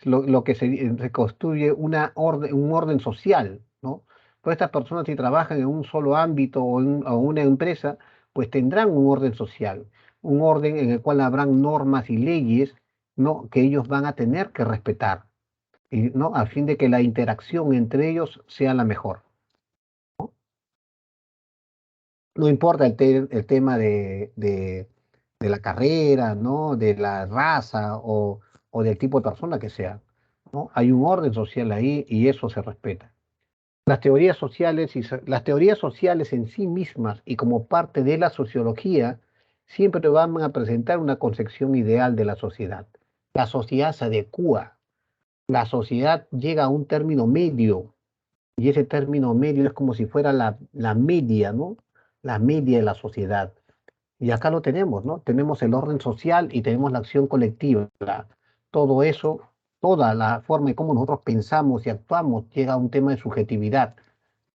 lo que se construye un orden social, ¿no? Pues estas personas, si trabajan en un solo ámbito o una empresa, pues tendrán un orden social, un orden en el cual habrán normas y leyes, ¿no?, que ellos van a tener que respetar, ¿no?, a fin de que la interacción entre ellos sea la mejor. No importa el tema de la carrera, ¿no?, de la raza o del tipo de persona que sea, ¿no? Hay un orden social ahí y eso se respeta. Las teorías sociales en sí mismas y como parte de la sociología siempre van a presentar una concepción ideal de la sociedad. La sociedad se adecúa, la sociedad llega a un término medio, y ese término medio es como si fuera la media, ¿no? La media de la sociedad. Y acá lo tenemos, ¿no? Tenemos el orden social y tenemos la acción colectiva. Todo eso, toda la forma en cómo nosotros pensamos y actuamos llega a un tema de subjetividad,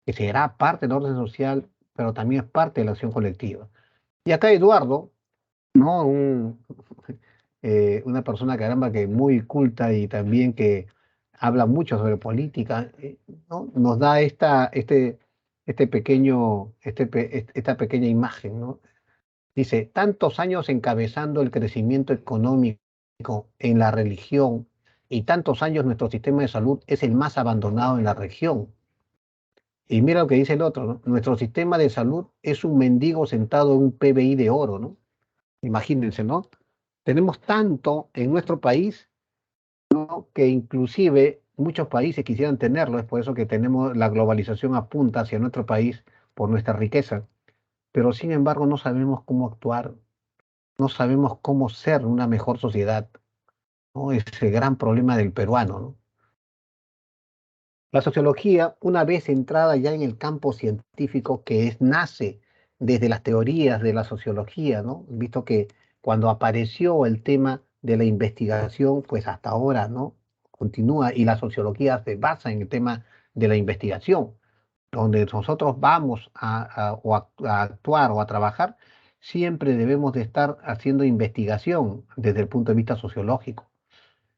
que será parte del orden social, pero también es parte de la acción colectiva. Y acá Eduardo, ¿no? Una persona, caramba, que muy culta y también que habla mucho sobre política, ¿no?, nos da esta pequeña imagen, ¿no? Dice, tantos años encabezando el crecimiento económico en la religión y tantos años nuestro sistema de salud es el más abandonado en la región. Y mira lo que dice el otro, ¿no? Nuestro sistema de salud es un mendigo sentado en un PBI de oro, ¿no? Imagínense, ¿no? Tenemos tanto en nuestro país, ¿no? Que inclusive muchos países quisieran tenerlo, es por eso que tenemos la globalización apunta hacia nuestro país por nuestra riqueza, pero sin embargo no sabemos cómo actuar, no sabemos cómo ser una mejor sociedad, ¿no? Es el gran problema del peruano, ¿no? La sociología, una vez entrada ya en el campo científico, nace desde las teorías de la sociología, ¿no? Visto que cuando apareció el tema de la investigación, pues hasta ahora, ¿no? Continúa y la sociología se basa en el tema de la investigación, donde nosotros vamos a actuar o a trabajar, siempre debemos de estar haciendo investigación desde el punto de vista sociológico.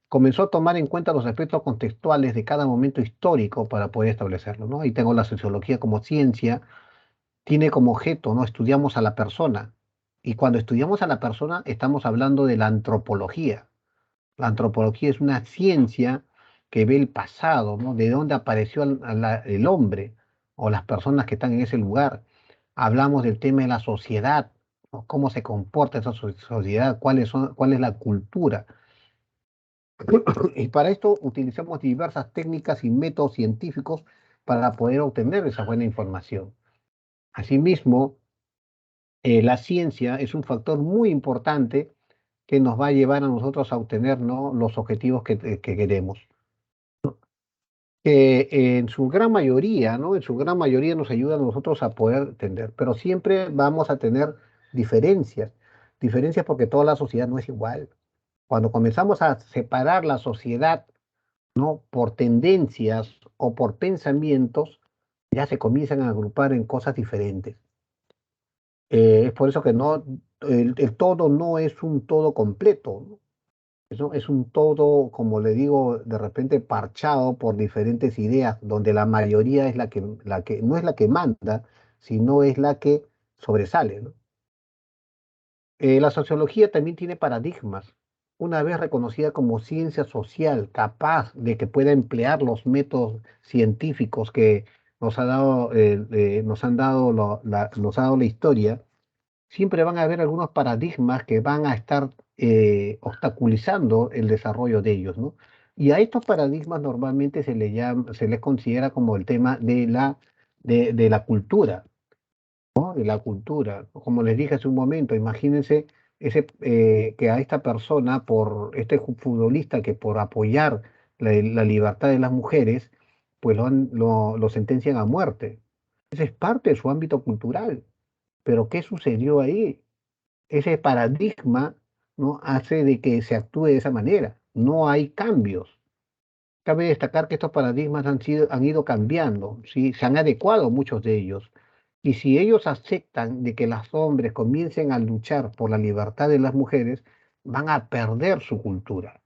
Comenzó a tomar en cuenta los aspectos contextuales de cada momento histórico para poder establecerlo, ¿no? Ahí tengo la sociología como ciencia, tiene como objeto, ¿no? Estudiamos a la persona. Y cuando estudiamos a la persona, estamos hablando de la antropología. La antropología es una ciencia que ve el pasado, ¿no? De dónde apareció el hombre o las personas que están en ese lugar. Hablamos del tema de la sociedad, ¿no? Cómo se comporta esa sociedad, cuál es la cultura. Y para esto utilizamos diversas técnicas y métodos científicos para poder obtener esa buena información. Asimismo, la ciencia es un factor muy importante que nos va a llevar a nosotros a obtener, ¿no? Los objetivos que queremos. Que en su gran mayoría, ¿no? En su gran mayoría nos ayuda a nosotros a poder entender, pero siempre vamos a tener diferencias, diferencias porque toda la sociedad no es igual. Cuando comenzamos a separar la sociedad, ¿no? Por tendencias o por pensamientos, ya se comienzan a agrupar en cosas diferentes. Es por eso que no, el todo no es un todo completo, ¿no? Eso es un todo, como le digo, de repente parchado por diferentes ideas, donde la mayoría es la que no es la que manda, sino es la que sobresale, ¿no? La sociología también tiene paradigmas. Una vez reconocida como ciencia social, capaz de que pueda emplear los métodos científicos que nos han dado nos ha dado la historia, siempre van a haber algunos paradigmas que van a estar obstaculizando el desarrollo de ellos, ¿no? Y a estos paradigmas normalmente se les considera como el tema de la cultura, ¿no? De la cultura. Como les dije hace un momento, imagínense que a esta persona, este futbolista que por apoyar la libertad de las mujeres, pues lo sentencian a muerte. Ese es parte de su ámbito cultural. Pero ¿qué sucedió ahí? Ese paradigma, ¿no? Hace de que se actúe de esa manera. No hay cambios. Cabe destacar que estos paradigmas han ido cambiando, ¿sí? Se han adecuado muchos de ellos. Y si ellos aceptan de que los hombres comiencen a luchar por la libertad de las mujeres, van a perder su cultura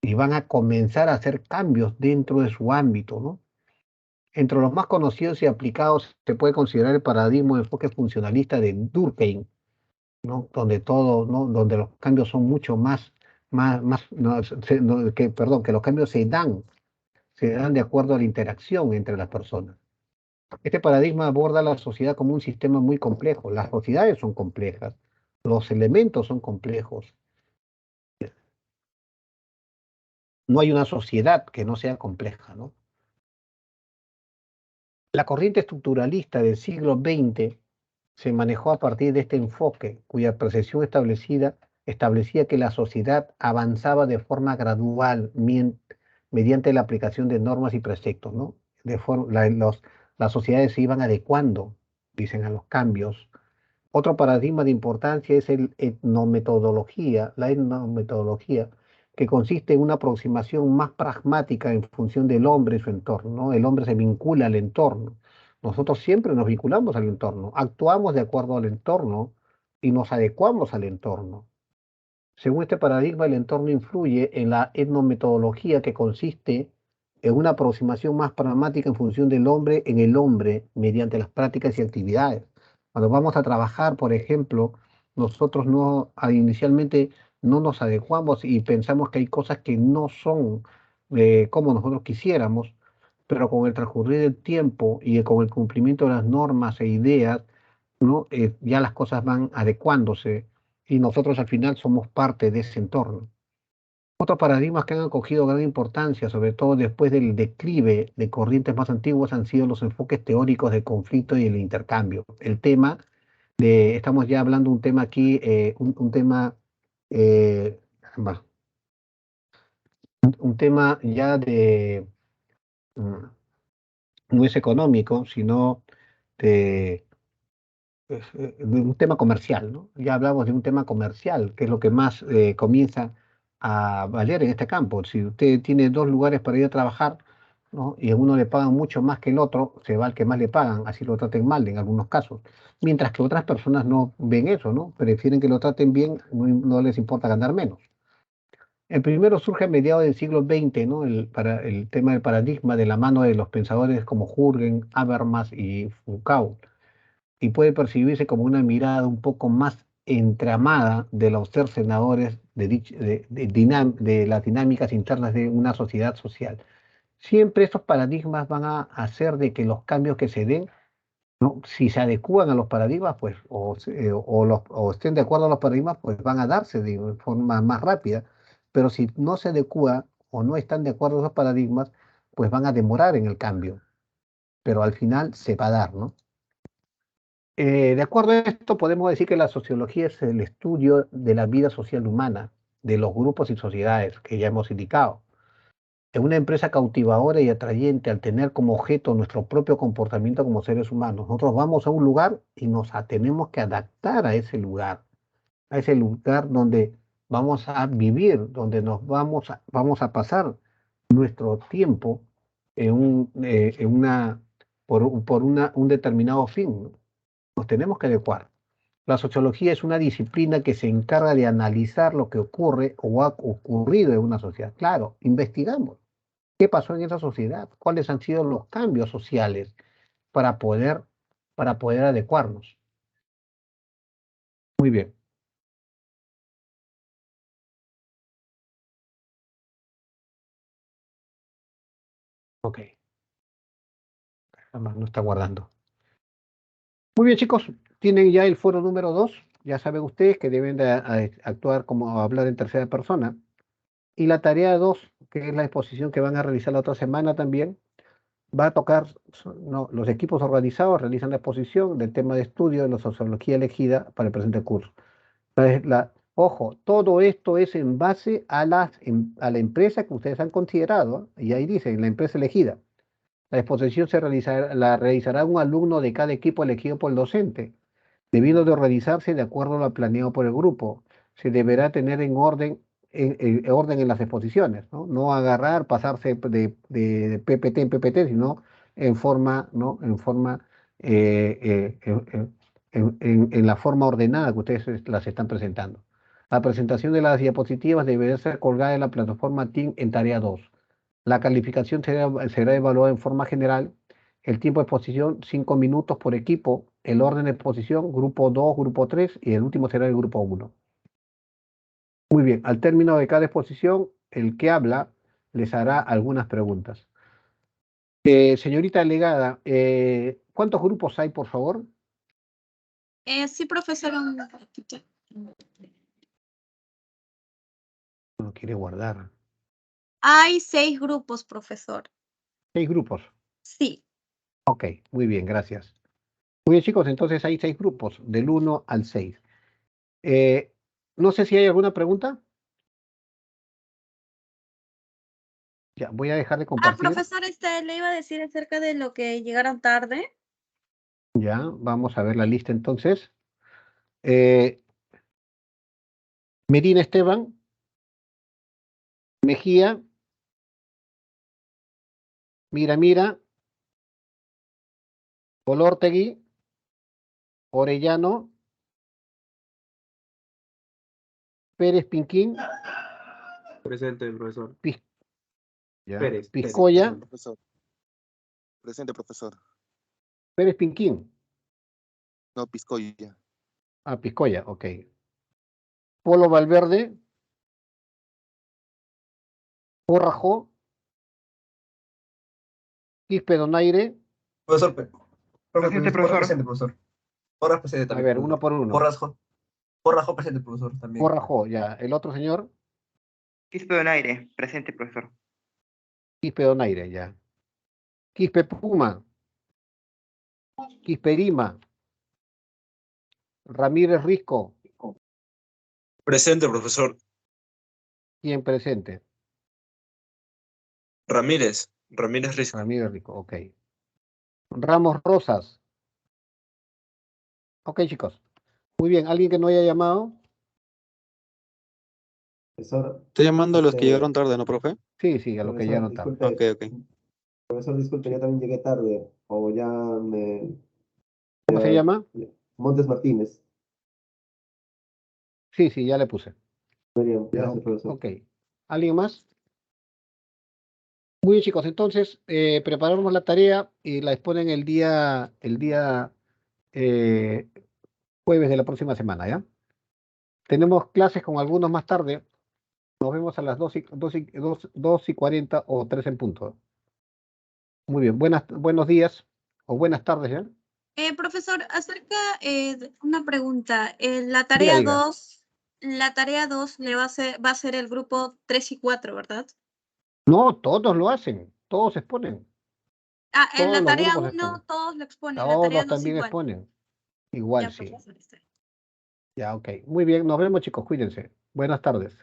y van a comenzar a hacer cambios dentro de su ámbito, ¿no? Entre los más conocidos y aplicados se puede considerar el paradigma de enfoque funcionalista de Durkheim, ¿no? Donde todo, ¿no? Donde los cambios son mucho no, perdón, que los cambios se dan de acuerdo a la interacción entre las personas. Este paradigma aborda la sociedad como un sistema muy complejo. Las sociedades son complejas, los elementos son complejos. No hay una sociedad que no sea compleja, ¿no? La corriente estructuralista del siglo XX se manejó a partir de este enfoque, cuya percepción establecía que la sociedad avanzaba de forma gradual mediante la aplicación de normas y preceptos, ¿no? Las sociedades se iban adecuando, dicen, a los cambios. Otro paradigma de importancia es la etnometodología, que consiste en una aproximación más pragmática en función del hombre y su entorno, ¿no? El hombre se vincula al entorno. Nosotros siempre nos vinculamos al entorno, actuamos de acuerdo al entorno y nos adecuamos al entorno. Según este paradigma, el entorno influye en la etnometodología, que consiste en una aproximación más pragmática en función del hombre en el hombre mediante las prácticas y actividades. Cuando vamos a trabajar, por ejemplo, nosotros inicialmente no nos adecuamos y pensamos que hay cosas que no son como nosotros quisiéramos, pero con el transcurrir del tiempo y con el cumplimiento de las normas e ideas, ¿no? Ya las cosas van adecuándose y nosotros al final somos parte de ese entorno. Otros paradigmas que han cogido gran importancia, sobre todo después del declive de corrientes más antiguas, han sido los enfoques teóricos del conflicto y el intercambio. El tema estamos ya hablando un tema aquí, un tema, eh, va, un tema ya mm, no es económico, sino de, de un tema comercial, ¿no? Ya hablamos de un tema comercial, que es lo que más comienza a valer en este campo. Si usted tiene dos lugares para ir a trabajar, ¿no? Y a uno le pagan mucho más que el otro, se va al que más le pagan, así lo traten mal en algunos casos. Mientras que otras personas no ven eso, ¿no? Prefieren que lo traten bien, no les importa ganar menos. El primero surge a mediados del siglo XX, ¿no? El tema del paradigma de la mano de los pensadores como Jürgen, Habermas y Foucault, y puede percibirse como una mirada un poco más entramada de los cercenadores de las dinámicas internas de una sociedad social. Siempre estos paradigmas van a hacer de que los cambios que se den, ¿no? Si se adecúan a los paradigmas, pues, o estén de acuerdo a los paradigmas, pues van a darse de forma más rápida. Pero si no se adecúa o no están de acuerdo a esos paradigmas, pues van a demorar en el cambio. Pero al final se va a dar, ¿no? De acuerdo a esto, podemos decir que la sociología es el estudio de la vida social humana, de los grupos y sociedades que ya hemos indicado. En una empresa cautivadora y atrayente, al tener como objeto nuestro propio comportamiento como seres humanos, nosotros vamos a un lugar y tenemos que adaptar a ese lugar donde vamos a vivir, donde vamos a pasar nuestro tiempo en un determinado fin, ¿no? Nos tenemos que adecuar. La sociología es una disciplina que se encarga de analizar lo que ocurre o ha ocurrido en una sociedad. Claro, investigamos qué pasó en esa sociedad, cuáles han sido los cambios sociales para poder, para poder adecuarnos. Muy bien. Ok. Además, no está guardando. Muy bien, chicos. Tienen ya el foro número 2. Ya saben ustedes que deben de actuar como hablar en tercera persona. Y la tarea 2, que es la exposición que van a realizar la otra semana también, va a tocar, no, los equipos organizados realizan la exposición del tema de estudio de la sociología elegida para el presente curso. Entonces, ojo, todo esto es en base a a la empresa que ustedes han considerado, y ahí dice, la empresa elegida. La exposición la realizará un alumno de cada equipo elegido por el docente, debiendo de organizarse de acuerdo a lo planeado por el grupo. Se deberá tener en orden, orden en las exposiciones, ¿no? No agarrar, pasarse de PPT en PPT, sino en forma, ¿no? En forma, en la forma ordenada que ustedes las están presentando. La presentación de las diapositivas deberá ser colgada en la plataforma Team en tarea 2. La calificación será evaluada en forma general. El tiempo de exposición, 5 minutos por equipo. El orden de exposición, grupo 2, grupo 3 y el último será el grupo 1. Muy bien, al término de cada exposición, el que habla les hará algunas preguntas. Señorita delegada, ¿cuántos grupos hay, por favor? Sí, profesor. No quiere guardar. Hay 6 grupos, profesor. 6 grupos. Sí. Ok, muy bien, gracias. Muy bien, chicos, entonces hay 6 grupos, del 1 al 6. No sé si hay alguna pregunta. Ya, voy a dejar de compartir. Profesor, le iba a decir acerca de lo que llegaron tarde. Ya, vamos a ver la lista entonces. Medina Esteban, Mejía, Mira, Olórtegui, Orellano, Pérez Pinquín, Presente, profesor. ya, Pérez. Piscoya, Profesor. Presente, profesor. Pérez Pinquín. No, Piscoya. Ah, Piscoya, ok. Polo Valverde, Corrajo, Quispe Donaire. Profesor, Presente, Porras profesor. presente, profesor. Porras presente A también. ver, profesor. uno por uno. Porrajo presente, profesor, también. Porrajo, ya. El otro señor, Quispe Donaire. Presente, profesor. Quispe Donaire, ya. Quispe Puma. Quispe Lima. Ramírez Risco. Presente, profesor. ¿Quién presente? Ramírez Risco. Ramírez Risco, ok. Ramos Rosas. Ok, chicos. Muy bien, ¿alguien que no haya llamado? Profesor, Estoy llamando a los que este, llegaron tarde, ¿no, profe? Sí, a lo que ya no profesor, están. disculpe, Ok. profesor, disculpe, yo también llegué tarde, o ya me... ¿Cómo se llama? Montes Martínez. Sí, ya le puse. Muy bien, Ya, gracias, profesor. ok. ¿Alguien más? Muy bien, chicos. Entonces, preparamos la tarea y la exponen el día jueves de la próxima semana, ¿ya? Tenemos clases con algunos más tarde. Nos vemos a las 2:40 o 3 en punto. Muy bien. Buenos días o buenas tardes, ¿ya? Profesor, acerca de una pregunta. La Diga, tarea diga. 2, va a ser el grupo 3 y 4, ¿verdad? No, todos lo hacen. Todos exponen. Ah, en Todos la los tarea grupos 1 exponen. todos lo exponen, la tarea Todos 2 también igual. exponen. Igual, Ya, sí. profesor, está bien. Ya, ok. Muy bien. Nos vemos, chicos. Cuídense. Buenas tardes.